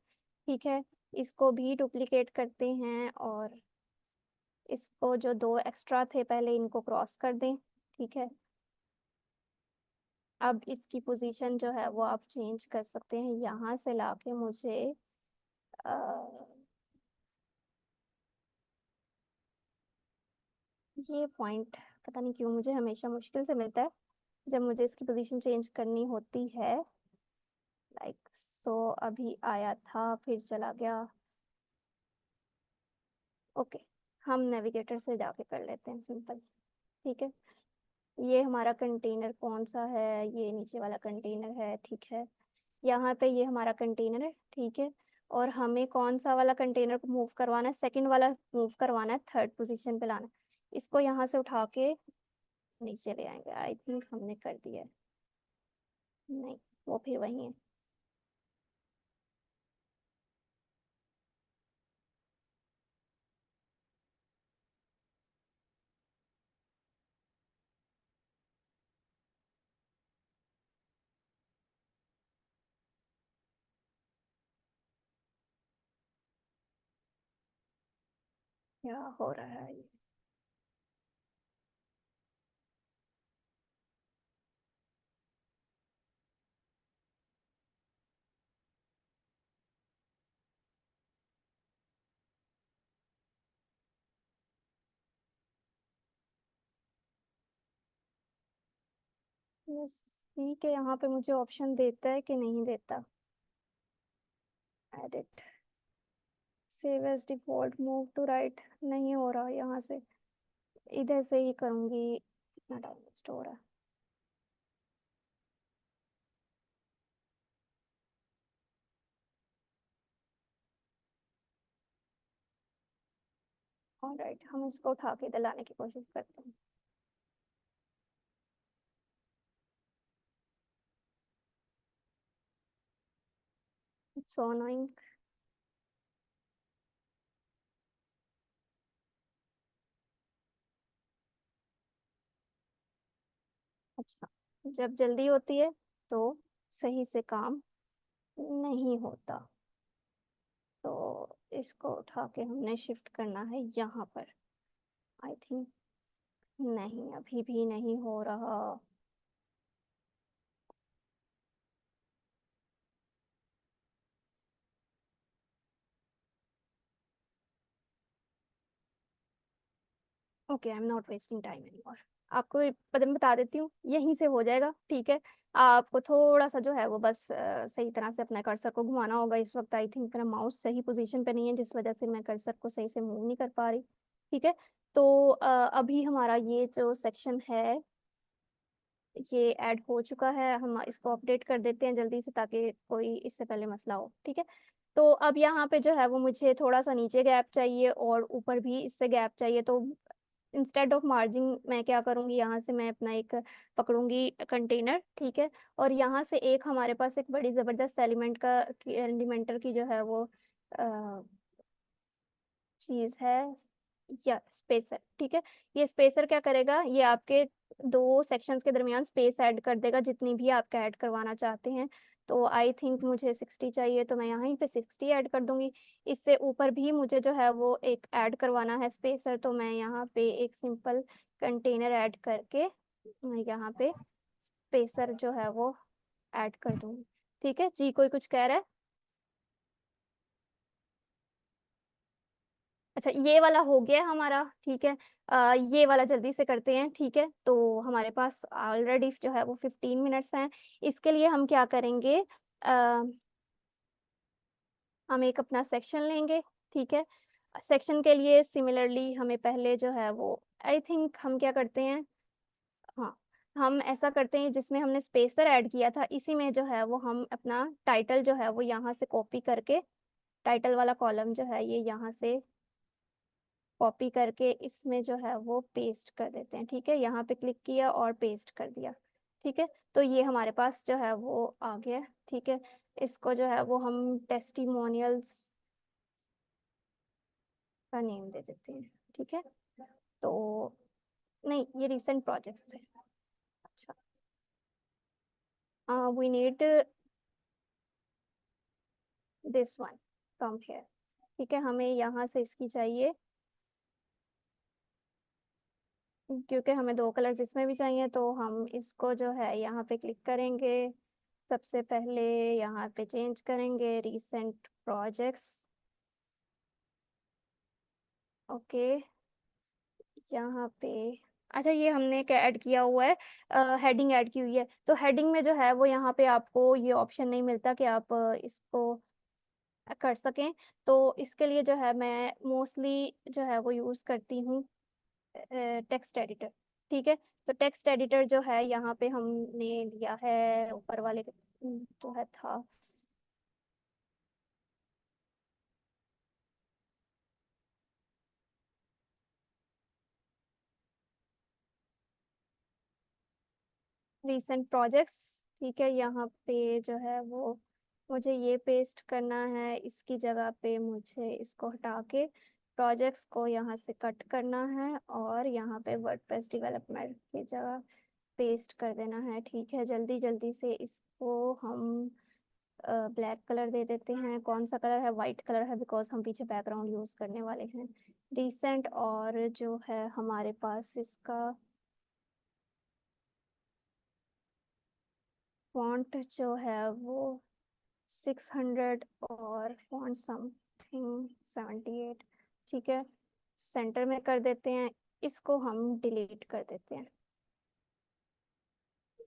ठीक है, इसको भी डुप्लीकेट करते हैं और इसको जो 2 एक्स्ट्रा थे पहले इनको क्रॉस कर दें। ठीक है, अब इसकी पोजीशन जो है वो आप चेंज कर सकते हैं। यहाँ से लाके मुझे अ, ये पॉइंट पता नहीं क्यों मुझे हमेशा मुश्किल से मिलता है जब मुझे इसकी पोजीशन चेंज करनी होती है। लाइक सो अभी आया था फिर चला गया। ओके, हम नेविगेटर से जाके कर लेते हैं सिंपल। ठीक है, ये हमारा कंटेनर कौन सा है? ये नीचे वाला कंटेनर है। ठीक है, यहाँ पे ये हमारा कंटेनर है। ठीक है, और हमें कौन सा वाला कंटेनर को मूव करवाना है? सेकंड वाला मूव करवाना है, थर्ड पोजीशन पे लाना है। इसको यहाँ से उठा के नीचे ले आएंगे। आई थिंक हमने कर दिया है। नहीं, वो फिर वही है। क्या हो रहा है ये? ये सी के यहाँ पे मुझे ऑप्शन देता है कि नहीं देता? Edit, save as default, move to right, नहीं हो रहा यहाँ से। इधर से ही करूँगी। इतना टाइम वेस्ट हो रहा है। ऑलराइट, हम इसको उठा के इधर लाने की कोशिश करते हैं। It's so annoying. अच्छा, जब जल्दी होती है तो सही से काम नहीं होता। तो इसको उठा के हमने शिफ्ट करना है यहाँ पर। आई थिंक नहीं, अभी भी नहीं हो रहा। Okay, I am not wasting time anymore. आपको मैं बता देती हूँ, यहीं से हो जाएगा। ठीक है, आपको थोड़ा सा जो है वो बस सही तरह से अपना कर्सर को घुमाना होगा। इस वक्त आई थिंक मेरा माउस सही पोजीशन पे नहीं है, जिस वजह से मैं कर्सर को सही से मूव नहीं कर पा रही। ठीक है, तो अभी हमारा ये जो सेक्शन है ये ऐड हो चुका है। हम इसको अपडेट कर देते हैं जल्दी से ताकि कोई इससे पहले मसला हो। ठीक है, तो अब यहाँ पे जो है वो मुझे थोड़ा सा नीचे गैप चाहिए और ऊपर भी इससे गैप चाहिए। तो इंस्टेड ऑफ मार्जिन मैं क्या करूँगी, यहाँ से मैं अपना एक पकड़ूंगी कंटेनर। ठीक है, और यहाँ से एक हमारे पास एक बड़ी ज़बरदस्त एलिमेंटर की जो है वो चीज़ है। या स्पेसर, ठीक है। ये स्पेसर क्या करेगा, ये आपके दो सेक्शंस के दरमियान स्पेस ऐड कर देगा जितनी भी आप ऐड करवाना चाहते हैं। तो आई थिंक मुझे 60 चाहिए, तो मैं यहाँ पे 60 ऐड कर दूंगी। इससे ऊपर भी मुझे जो है वो एक ऐड करवाना है स्पेसर, तो मैं यहाँ पे एक सिंपल कंटेनर ऐड करके यहाँ पे स्पेसर जो है वो ऐड कर दूंगी। ठीक है जी, कोई कुछ कह रहा है? अच्छा, ये वाला हो गया हमारा, ठीक है। ये वाला जल्दी से करते हैं, ठीक है। तो हमारे पास ऑलरेडी जो है वो 15 मिनट्स हैं। इसके लिए हम क्या करेंगे, हम एक अपना सेक्शन लेंगे, ठीक है। सेक्शन के लिए सिमिलरली हमें पहले जो है वो आई थिंक हम क्या करते हैं, हाँ, हम ऐसा करते हैं जिसमें हमने स्पेसर ऐड किया था इसी में जो है वो हम अपना टाइटल जो है वो यहाँ से कॉपी करके, टाइटल वाला कॉलम जो है ये यहाँ से कॉपी करके इसमें जो है वो पेस्ट कर देते हैं, ठीक है। यहाँ पे क्लिक किया और पेस्ट कर दिया, ठीक है। तो ये हमारे पास जो है वो आ गया, ठीक है। इसको जो है वो हम टेस्टिमोनियल्स का नेम दे देते हैं, ठीक है। तो नहीं, ये रिसेंट प्रोजेक्ट्स है। अच्छा, we need this one from here, ठीक है। हमें यहाँ से इसकी चाहिए, क्योंकि हमें दो कलर्स इसमें भी चाहिए, तो हम इसको जो है यहाँ पे क्लिक करेंगे। सबसे पहले यहाँ पे चेंज करेंगे रिसेंट प्रोजेक्ट्स, ओके। यहाँ पे अच्छा, ये हमने क्या ऐड किया हुआ है, हेडिंग ऐड की हुई है। तो हेडिंग में जो है वो यहाँ पे आपको ये ऑप्शन नहीं मिलता कि आप इसको कर सकें। तो इसके लिए जो है मैं मोस्टली जो है वो यूज़ करती हूँ टेक्स्ट एडिटर, ठीक है। तो टेक्स्ट एडिटर जो है यहाँ पे हमने लिया है ऊपर वाले जो है था, रीसेंट प्रोजेक्ट्स, ठीक है। यहाँ पे जो है वो मुझे ये पेस्ट करना है, इसकी जगह पे मुझे इसको हटा के प्रोजेक्ट्स को यहाँ से कट करना है और यहाँ पे वर्डप्रेस डेवलपमेंट की जगह पेस्ट कर देना है, ठीक है। जल्दी जल्दी से इसको हम ब्लैक कलर दे देते हैं। कौन सा कलर है, वाइट कलर है, बिकॉज हम पीछे बैकग्राउंड यूज़ करने वाले हैं रिसेंट। और जो है हमारे पास इसका फॉन्ट जो है वो 600 और फॉन्ट समथिंग 78, ठीक है। सेंटर में कर देते हैं, इसको हम डिलीट कर देते हैं,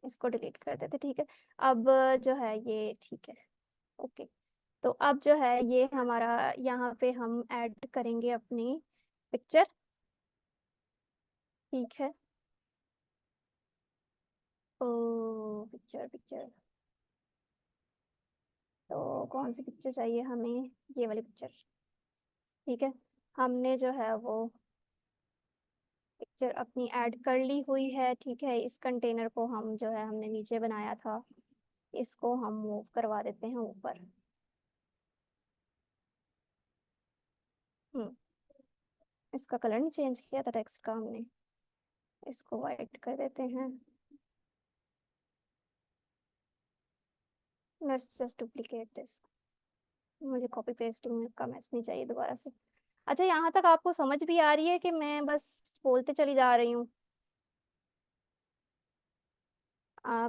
इसको डिलीट कर देते हैं, ठीक है। अब जो है ये ठीक है, ओके। तो अब जो है ये हमारा यहाँ पे हम ऐड करेंगे अपनी पिक्चर, ठीक है। ओ पिक्चर पिक्चर, तो कौन सी पिक्चर चाहिए हमें, ये वाली पिक्चर, ठीक है। हमने जो है वो पिक्चर अपनी ऐड कर ली हुई है, ठीक है। इस कंटेनर को हम जो है हमने नीचे बनाया था, इसको हम मूव करवा देते हैं ऊपर। इसका कलर नहीं चेंज किया था टेक्स्ट का हमने, इसको वाइट कर देते हैं। लेट्स जस्ट डुप्लीकेट दिस, मुझे कॉपी पेस्टिंग का मैस नहीं चाहिए दोबारा से। अच्छा, यहाँ तक आपको समझ भी आ रही है कि मैं बस बोलते चली जा रही हूँ?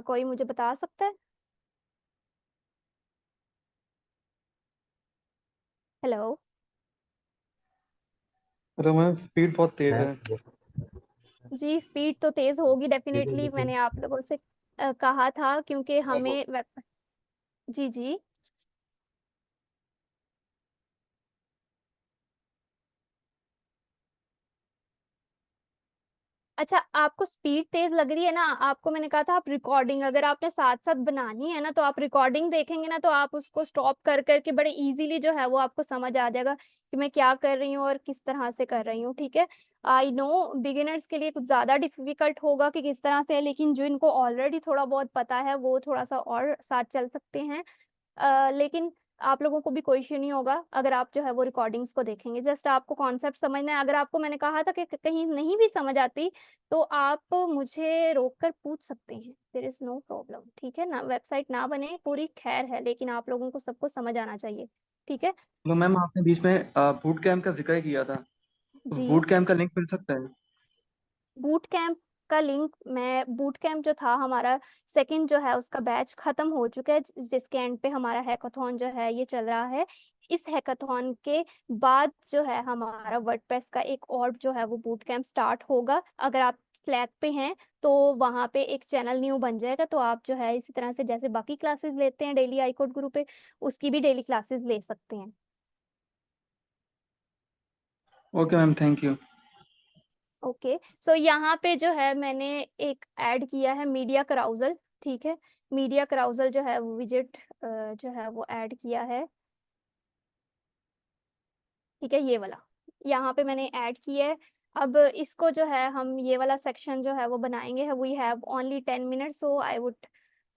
कोई मुझे बता सकता है? हेलो? हेलो मैम, स्पीड बहुत तेज है। जी, स्पीड तो तेज होगी डेफिनेटली, लेकिन मैंने आप लोगों से कहा था क्योंकि हमें जी जी। अच्छा, आपको स्पीड तेज लग रही है ना, आपको मैंने कहा था आप रिकॉर्डिंग अगर आपने साथ साथ बनानी है ना, तो आप रिकॉर्डिंग देखेंगे ना, तो आप उसको स्टॉप कर करके बड़े इजीली जो है वो आपको समझ आ जाएगा कि मैं क्या कर रही हूँ और किस तरह से कर रही हूँ, ठीक है। आई नो बिगिनर्स के लिए कुछ ज़्यादा डिफिकल्ट होगा कि किस तरह से है, लेकिन जो इनको ऑलरेडी थोड़ा बहुत पता है वो थोड़ा सा और साथ चल सकते हैं। लेकिन आप लोगों को भी कोई इश्यू नहीं होगा अगर आप जो है वो रिकॉर्डिंग्स को देखेंगे। जस्ट आपको कॉन्सेप्ट समझना है। अगर आपको मैंने कहा था कि कहीं नहीं भी समझ आती तो आप मुझे रोक कर पूछ सकते हैं, देयर इज नो प्रॉब्लम, ठीक है ना। वेबसाइट ना बने पूरी खैर है, लेकिन आप लोगों को सबको समझ आना चाहिए, ठीक है तो मैम आपने बीच में बूट कैम्प का जिक्र किया था, तो जी। बूट कैम्प का लिंक मिल सकता है? बूट कैंप का लिंक, मैं बूट कैंप जो था हमारा सेकंड जो है उसका बैच खत्म हो चुका है, जिसके एंड पे हमारा हैकाथॉन जो है ये चल रहा है। इस हैकाथॉन के बाद जो है हमारा वर्डप्रेस का एक और जो है वो बूट कैंप स्टार्ट होगा। अगर आप स्लैक पे हैं तो वहाँ पे एक चैनल न्यू बन जाएगा, तो आप जो है इसी तरह से जैसे बाकी क्लासेस लेते हैं डेली आई कोड ग्रुप पे, उसकी भी डेली क्लासेस ले सकते हैं। Okay ma'am, thank you. Okay, so यहाँ पे जो है मैंने एक ऐड किया है मीडिया कराउजल, ठीक है। मीडिया कराउजल जो है वो विजिट जो है वो ऐड किया है, ठीक है, ये वाला यहाँ पे मैंने ऐड किया है। अब इसको जो है हम ये वाला सेक्शन जो है वो बनाएंगे है, we have only 10 minute, so I would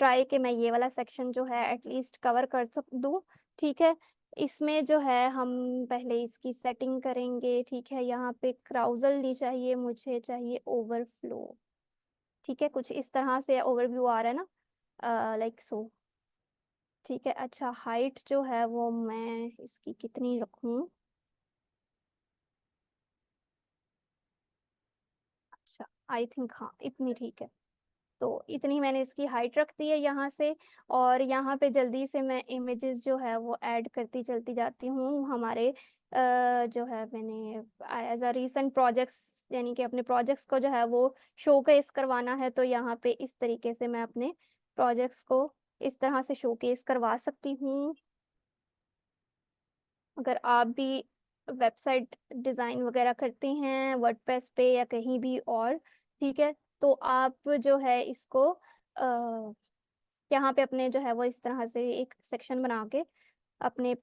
try कि मैं ये वाला सेक्शन जो है एटलीस्ट कवर कर दूँ, ठीक है। इसमें जो है हम पहले इसकी सेटिंग करेंगे, ठीक है। यहाँ पे क्राउजल नहीं चाहिए मुझे, चाहिए ओवरफ्लो, ठीक है। कुछ इस तरह से ओवरव्यू आ रहा है ना, लाइक सो, ठीक है। अच्छा, हाइट जो है वो मैं इसकी कितनी रखूँ? अच्छा, आई थिंक हाँ इतनी ठीक है। तो इतनी मैंने इसकी हाइट रख दी है यहाँ से। और यहाँ पे जल्दी से मैं इमेजेस जो है वो ऐड करती चलती जाती हूँ। हमारे जो है मैंने एज अ रीसेंट प्रोजेक्ट्स, यानी कि अपने प्रोजेक्ट्स को जो है वो शोकेस करवाना है, तो यहाँ पे इस तरीके से मैं अपने प्रोजेक्ट्स को इस तरह से शोकेस करवा सकती हूँ। अगर आप भी वेबसाइट डिज़ाइन वगैरह करते हैं वर्डप्रेस पे या कहीं भी और, ठीक है, तो आप जो है इसको यहाँ पे अपने जो है वो इस तरह से एक सेक्शन बना के अपने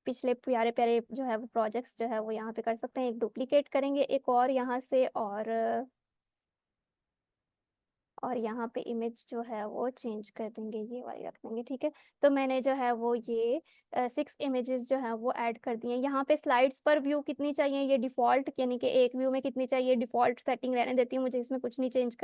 पिछले प्यारे प्यारे जो है वो प्रोजेक्ट्स जो है वो यहाँ पे कर सकते हैं। एक डुप्लीकेट करेंगे एक और यहाँ से, और यहाँ पे इमेज जो है वो चेंज कर देंगे, ये वाली रख देंगे, ठीक है। तो मैंने जो है वो ये 6 इमेजेस जो है वो ऐड कर दिए। यहाँ पे स्लाइड्स पर व्यू कितनी चाहिए, ये डिफ़ॉल्ट, यानी कि एक व्यू में कितनी चाहिए, डिफ़ॉल्ट सेटिंग रहने देती हूँ, मुझे इसमें कुछ नहीं चेंज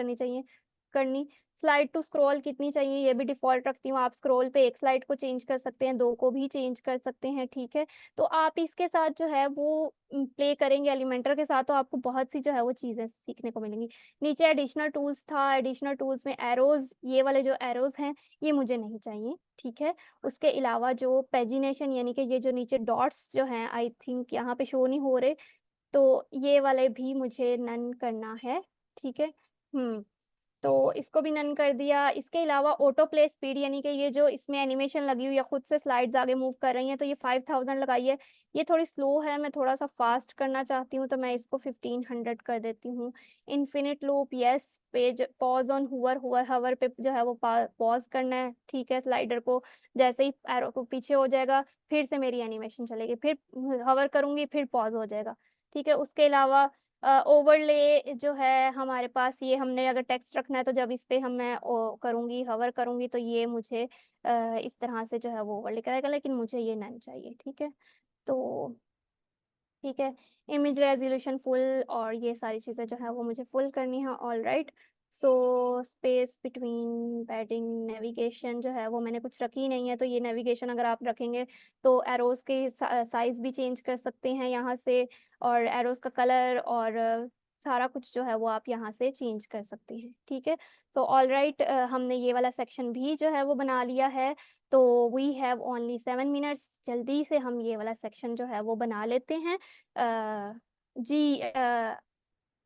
करनी। स्लाइड टू स्क्रॉल कितनी चाहिए, ये भी डिफ़ॉल्ट रखती हूँ। आप स्क्रॉल पे एक स्लाइड को चेंज कर सकते हैं, 2 को भी चेंज कर सकते हैं, ठीक है। तो आप इसके साथ जो है वो प्ले करेंगे एलिमेंटर के साथ, तो आपको बहुत सी जो है वो चीज़ें सीखने को मिलेंगी। नीचे एडिशनल टूल्स था, एडिशनल टूल्स में एरोज, ये वाले जो एरोज हैं ये मुझे नहीं चाहिए, ठीक है। उसके अलावा जो पेजिनेशन, यानी कि ये जो नीचे डॉट्स जो हैं आई थिंक यहाँ पे शो नहीं हो रहे, तो ये वाले भी मुझे नन करना है, ठीक है। तो इसको भी नन कर दिया। इसके अलावा ऑटो प्ले स्पीड, यानी कि ये जो इसमें एनिमेशन लगी हुई है खुद से स्लाइड्स आगे मूव कर रही हैं, तो ये 5000 लगाई है, ये थोड़ी स्लो है, मैं थोड़ा सा फास्ट करना चाहती हूँ, तो मैं इसको 1500 कर देती हूँ। Infinite loop, yes. Page pause on hover, hover पे जो है वो पॉज करना है, ठीक है। स्लाइडर को जैसे ही एरो को पीछे हो जाएगा फिर से मेरी एनिमेशन चलेगी, फिर हवर करूंगी फिर पॉज हो जाएगा, ठीक है। उसके अलावा ओवरले जो है हमारे पास, ये हमने अगर टेक्स्ट रखना है तो जब इस पे मैं करूँगी हवर करूँगी तो ये मुझे इस तरह से जो है वो ओवरले कराएगा, लेकिन मुझे ये नन चाहिए, ठीक है। तो ठीक है, इमेज रेजोल्यूशन फुल और ये सारी चीज़ें जो है वो मुझे फुल करनी है, all right. So space between padding, navigation जो है वो मैंने कुछ रखी नहीं है, तो ये नेविगेशन अगर आप रखेंगे तो एरोज़ के साइज़ भी चेंज कर सकते हैं यहाँ से, और एरोज़ का कलर और सारा कुछ जो है वो आप यहाँ से चेंज कर सकते हैं, ठीक है। तो ऑल राइट, हमने ये वाला सेक्शन भी जो है वो बना लिया है। तो वी हैव ओनली 7 मिनट्स, जल्दी से हम ये वाला सेक्शन जो है वो बना लेते हैं।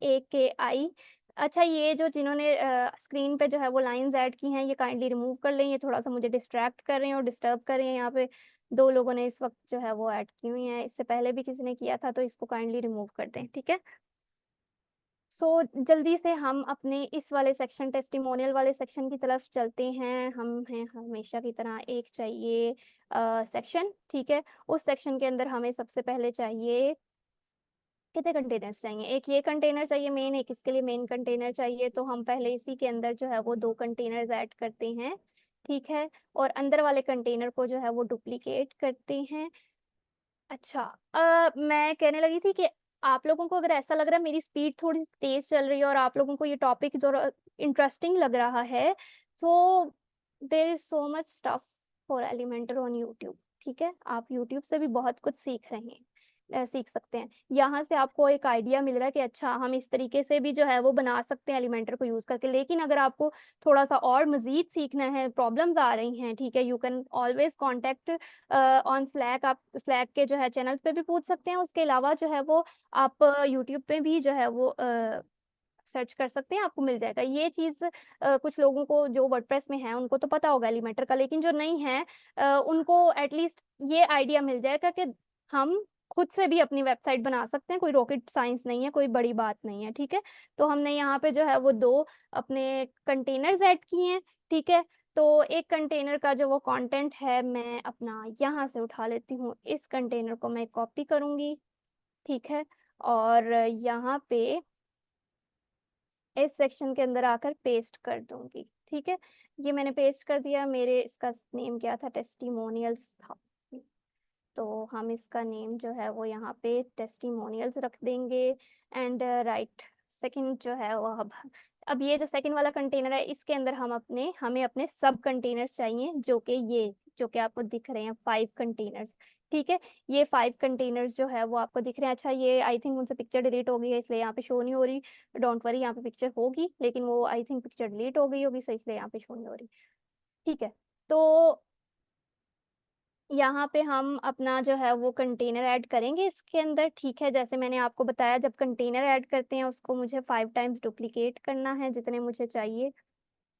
GAKI, अच्छा, ये जो जिन्होंने स्क्रीन पे जो है वो लाइंस ऐड की हैं ये काइंडली रिमूव कर लें, ये थोड़ा सा मुझे डिस्ट्रैक्ट कर रहे हैं और डिस्टर्ब कर रहे हैं। यहाँ पे 2 लोगों ने इस वक्त जो है वो ऐड की हुई हैं, इससे पहले भी किसी ने किया था, तो इसको काइंडली रिमूव कर दें, ठीक है। सो जल्दी से हम अपने इस वाले सेक्शन, टेस्टिमोनियल वाले सेक्शन की तरफ चलते हैं। हम हैं हमेशा की तरह, एक चाहिए सेक्शन, ठीक है। उस सेक्शन के अंदर हमें सबसे पहले चाहिए, कितने कंटेनर्स चाहिए, एक ये कंटेनर चाहिए मेन, एक इसके लिए मेन कंटेनर चाहिए, तो हम पहले इसी के अंदर जो है वो 2 कंटेनर्स ऐड करते हैं, ठीक है, और अंदर वाले कंटेनर को जो है वो डुप्लीकेट करते हैं। अच्छा, मैं कहने लगी थी कि आप लोगों को अगर ऐसा लग रहा है मेरी स्पीड थोड़ी सी तेज चल रही है और आप लोगों को ये टॉपिक जो इंटरेस्टिंग लग रहा है, तो there is so much stuff for Elementor on YouTube. ठीक है, आप यूट्यूब से भी बहुत कुछ सीख रहे हैं, सीख सकते हैं। यहाँ से आपको एक आइडिया मिल रहा है कि अच्छा हम इस तरीके से भी जो है वो बना सकते हैं एलिमेंटर को यूज करके। लेकिन अगर आपको थोड़ा सा और मजीद सीखना है, प्रॉब्लम्स आ रही हैं, ठीक है, you can always contact on slack. आप स्लैक के जो है चैनल पे भी पूछ सकते हैं। उसके अलावा जो है वो आप यूट्यूब पे भी जो है वो सर्च कर सकते हैं, आपको मिल जाएगा। ये चीज़ कुछ लोगों को जो वर्डप्रेस में है उनको तो पता होगा एलिमेंटर का, लेकिन जो नहीं है उनको एटलीस्ट ये आइडिया मिल जाएगा कि हम खुद से भी अपनी वेबसाइट बना सकते हैं। कोई रॉकेट साइंस नहीं है, कोई बड़ी बात नहीं है। ठीक है, तो हमने यहाँ पे जो है वो 2 अपने कंटेनर्स ऐड किए हैं। ठीक है, तो एक कंटेनर का जो वो कंटेंट है मैं अपना यहाँ से उठा लेती हूँ, इस कंटेनर को मैं कॉपी करूँगी। ठीक है, और यहाँ पे इस सेक्शन के अंदर आकर पेस्ट कर दूंगी। ठीक है, ये मैंने पेस्ट कर दिया। मेरे इसका नेम क्या था, टेस्टिमोनियल्स था, तो हम इसका नेम जो है वो यहाँ पे टेस्टिमोनियल्स रख देंगे। एंड राइट, सेकंड जो है वो अब ये जो सेकंड वाला कंटेनर है इसके अंदर हमें अपने सब कंटेनर्स चाहिए, जो कि आपको दिख रहे हैं 5 कंटेनर्स। ठीक है, ये 5 कंटेनर्स जो है वो आपको दिख रहे हैं। अच्छा, ये आई थिंक उनसे पिक्चर डिलीट हो गई है इसलिए यहाँ पे शो नहीं हो रही। डोंट वरी, यहाँ पे पिक्चर होगी, लेकिन वो आई थिंक पिक्चर डिलीट हो गई होगी, सही, इसलिए यहाँ पे शो नहीं हो रही। ठीक है, तो यहाँ पे हम अपना जो है वो कंटेनर ऐड करेंगे इसके अंदर। ठीक है, जैसे मैंने आपको बताया जब कंटेनर ऐड करते हैं उसको मुझे 5 टाइम्स डुप्लीकेट करना है, जितने मुझे चाहिए।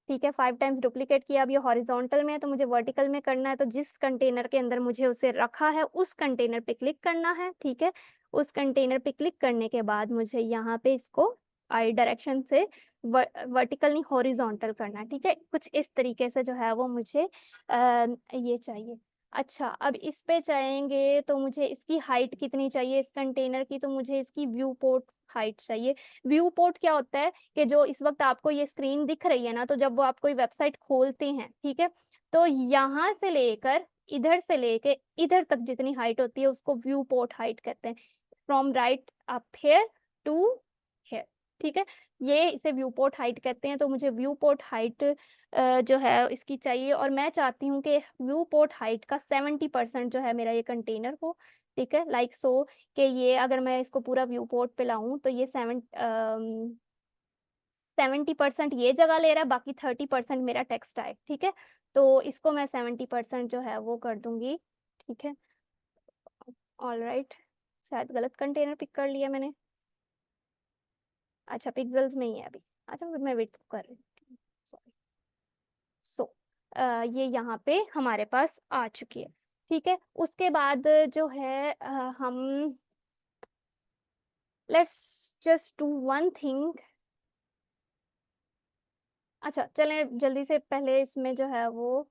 ठीक है, 5 टाइम्स डुप्लीकेट किया। अब ये हॉरिजॉन्टल में है तो मुझे वर्टिकल में करना है, तो जिस कंटेनर के अंदर मुझे उसे रखा है उस कंटेनर पे क्लिक करना है। ठीक है, उस कंटेनर पे क्लिक करने के बाद मुझे यहाँ पे इसको आई डायरेक्शन से वर्टिकल नहीं हॉरिजॉन्टल करना है। ठीक है, कुछ इस तरीके से जो है वो मुझे ये चाहिए। अच्छा, अब इस पे जाएंगे तो मुझे इसकी हाइट कितनी चाहिए इस कंटेनर की, तो मुझे इसकी व्यू पोर्ट हाइट चाहिए। व्यू पोर्ट क्या होता है कि जो इस वक्त आपको ये स्क्रीन दिख रही है ना, तो जब वो आप कोई वेबसाइट खोलते हैं, ठीक है, तो यहाँ से लेकर इधर से लेके इधर तक जितनी हाइट होती है उसको व्यू पोर्ट हाइट कहते हैं। From right up here to here. ठीक है, ये इसे व्यू पोर्ट हाइट कहते हैं। तो मुझे व्यू पोर्ट हाइट जो है इसकी चाहिए, और मैं चाहती हूँ कि व्यू पोर्ट हाइट का 70% जो है मेरा ये कंटेनर हो। ठीक है, लाइक सो कि ये अगर मैं इसको पूरा व्यू पोर्ट पे लाऊं तो ये 70% ये जगह ले रहा है, बाकी 30% मेरा टेक्स्ट है। ठीक है, तो इसको मैं 70% जो है वो कर दूंगी। ठीक है, ऑल राइट, शायद गलत कंटेनर पिक कर लिया मैंने। अच्छा, पिक्सेल्स में ही है अभी। अच्छा, मैं वेट कर रही हूँ, सॉरी। सो ये यहाँ पे हमारे पास आ चुकी है। ठीक है, उसके बाद जो है हम let's just do one thing. अच्छा, चलें जल्दी से, पहले इसमें जो है वो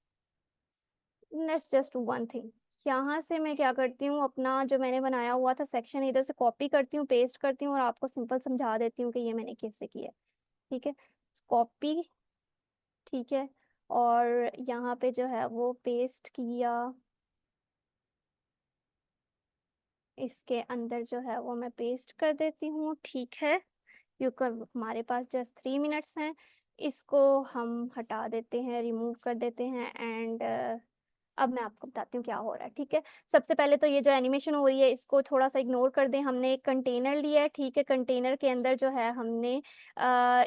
let's just do one thing. यहाँ से मैं क्या करती हूँ, अपना जो मैंने बनाया हुआ था सेक्शन इधर से कॉपी करती हूँ, पेस्ट करती हूँ और आपको सिंपल समझा देती हूँ कि ये मैंने कैसे किया है। ठीक है, कॉपी। ठीक है, और यहाँ पे जो है वो पेस्ट किया, इसके अंदर जो है वो मैं पेस्ट कर देती हूँ। ठीक है, क्योंकि हमारे पास जस्ट 3 मिनट्स हैं, इसको हम हटा देते हैं, रिमूव कर देते हैं। एंड अब मैं आपको बताती हूँ क्या हो रहा है। ठीक है, सबसे पहले तो ये जो एनिमेशन हो रही है इसको थोड़ा सा इग्नोर कर दें। हमने एक कंटेनर लिया है, ठीक है, कंटेनर के अंदर जो है हमने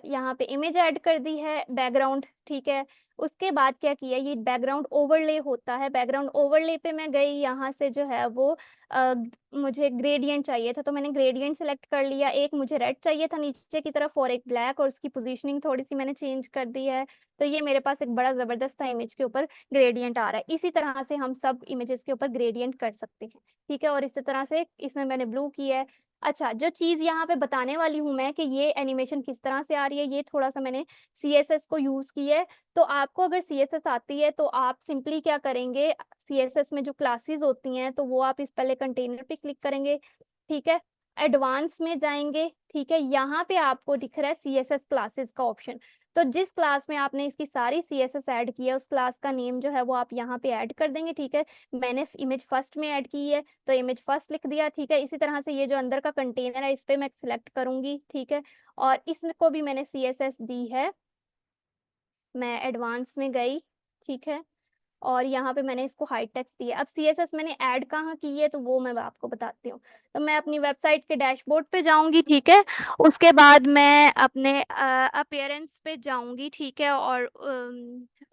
यहाँ पे इमेज ऐड कर दी है, बैकग्राउंड। ठीक है, उसके बाद क्या किया, ये बैकग्राउंड ओवरले होता है। बैकग्राउंड ओवरले पे मैं गई, यहाँ से जो है वो मुझे ग्रेडियंट चाहिए था, तो मैंने ग्रेडियंट सेलेक्ट कर लिया। एक मुझे रेड चाहिए था नीचे की तरफ और एक ब्लैक, और उसकी पोजीशनिंग थोड़ी सी मैंने चेंज कर दी है। तो ये मेरे पास एक बड़ा ज़बरदस्त सा इमेज के ऊपर ग्रेडियंट आ रहा है। इसी तरह से हम सब इमेजेस के ऊपर ग्रेडियंट कर सकते हैं। ठीक है, और इसी तरह से इसमें मैंने ब्लू किया है। अच्छा, जो चीज़ यहाँ पे बताने वाली हूँ मैं कि ये एनिमेशन किस तरह से आ रही है, ये थोड़ा सा मैंने CSS को यूज़ किया है। तो आपको अगर CSS आती है तो आप सिंपली क्या करेंगे, CSS में जो क्लासेस होती हैं तो वो आप इस पहले कंटेनर पे क्लिक करेंगे। ठीक है, एडवांस में जाएंगे, ठीक है, यहाँ पे आपको दिख रहा है CSS क्लासेस का ऑप्शन। तो जिस क्लास में आपने इसकी सारी CSS ऐड की है उस क्लास का नेम जो है वो आप यहाँ पे ऐड कर देंगे, ठीक है। मैंने इमेज फर्स्ट में ऐड की है तो इमेज फर्स्ट लिख दिया, ठीक है। इसी तरह से ये जो अंदर का कंटेनर है इस पे मैं सिलेक्ट करूंगी, ठीक है। और इसको भी मैंने CSS दी है, मैं एडवांस में गई, ठीक है। और यहाँ पे मैंने इसको हाइट टेक्स्ट दिया। अब CSS मैंने ऐड कहाँ की है तो वो मैं आपको बताती हूँ। तो मैं अपनी वेबसाइट के डैशबोर्ड पे जाऊंगी, ठीक है। उसके बाद मैं अपने अपीयरेंस पे जाऊंगी, ठीक है। और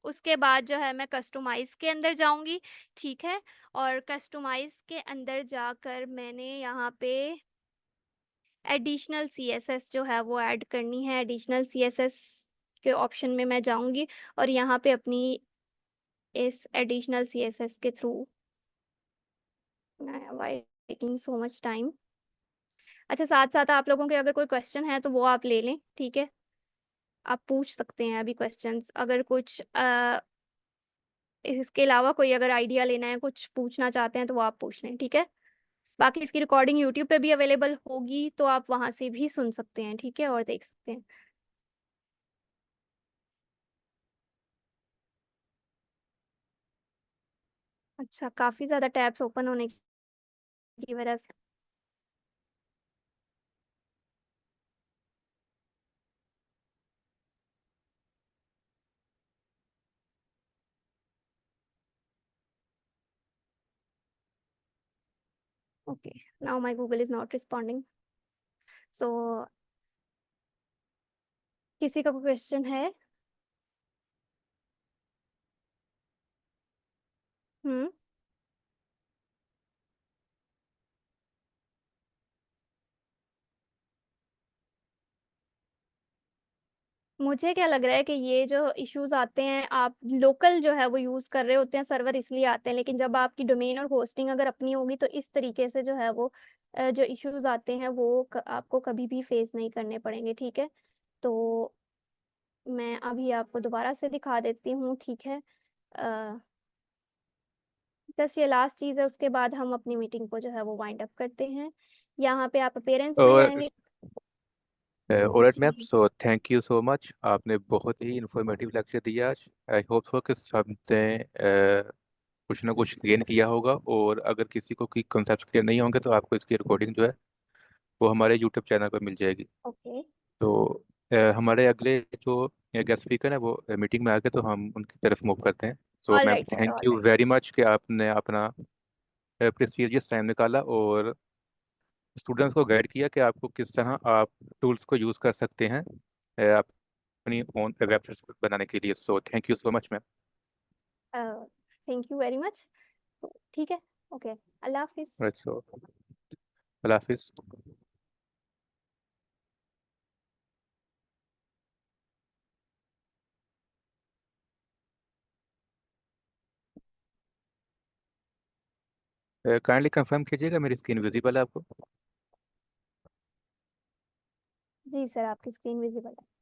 उसके बाद जो है मैं कस्टमाइज के अंदर जाऊंगी, ठीक है। और कस्टमाइज के अंदर जाकर मैंने यहाँ पे एडिशनल CSS जो है वो ऐड करनी है। एडिशनल CSS के ऑप्शन में मैं जाऊंगी और यहाँ पे अपनी इस एडिशनल CSS के through why taking so much time. अच्छा, साथ साथ आप लोगों के अगर कोई क्वेश्चन है तो वो आप ले लें, ठीक है। आप पूछ सकते हैं अभी क्वेश्चंस, अगर कुछ इसके अलावा कोई अगर आइडिया लेना है, कुछ पूछना चाहते हैं तो वो आप पूछ लें, ठीक है। बाकी इसकी रिकॉर्डिंग यूट्यूब पे भी अवेलेबल होगी तो आप वहाँ से भी सुन सकते हैं, ठीक है, और देख सकते हैं। अच्छा, काफ़ी ज़्यादा टैब्स ओपन होने की वजह से okay, now my Google is not responding. So किसी का कोई क्वेश्चन है? हम्म मुझे क्या लग रहा है कि ये जो इश्यूज आते हैं, आप लोकल जो है वो यूज़ कर रहे होते हैं सर्वर, इसलिए आते हैं। लेकिन जब आपकी डोमेन और होस्टिंग अगर अपनी होगी तो इस तरीके से जो है वो जो इश्यूज आते हैं वो आपको कभी भी फेस नहीं करने पड़ेंगे, ठीक है। तो मैं अभी आपको दोबारा से दिखा देती हूँ, ठीक है। बस ये लास्ट चीज़ है, उसके बाद हम अपनी मीटिंग को जो है वो वाइंड अप करते हैं। यहाँ पे आप अपेरेंस में और जाएंगे। ऑलराइट मैम, जी, so thank you so much. आपने बहुत ही इंफॉर्मेटिव लेक्चर दिया आज। आई होप सो कि सबने कुछ ना कुछ गेन किया होगा। और अगर किसी को कोई कॉन्सेप्ट क्लियर नहीं होंगे तो आपको इसकी रिकॉर्डिंग जो है वो हमारे यूट्यूब चैनल पर मिल जाएगी। ओके, तो हमारे अगले जो गेस्ट स्पीकर है वो मीटिंग में आके तो हम उनकी तरफ मूव करते हैं। So all ma'am, right sir, thank all you right. Very much कि आपने अपना प्रेस्टिजियस टाइम निकाला और स्टूडेंट्स को गाइड किया कि आपको किस तरह आप टूल्स को यूज़ कर सकते हैं अपनी ओन वेबसाइट बनाने के लिए। सो thank you so much ma'am. Thank you very much. ठीक है, ओके, अल्लाह हाफिज़। राइट, सो अल्लाह हाफिज़। काइंडली कंफर्म कीजिएगा मेरी स्क्रीन विजिबल है आपको? जी सर, आपकी स्क्रीन विजिबल है।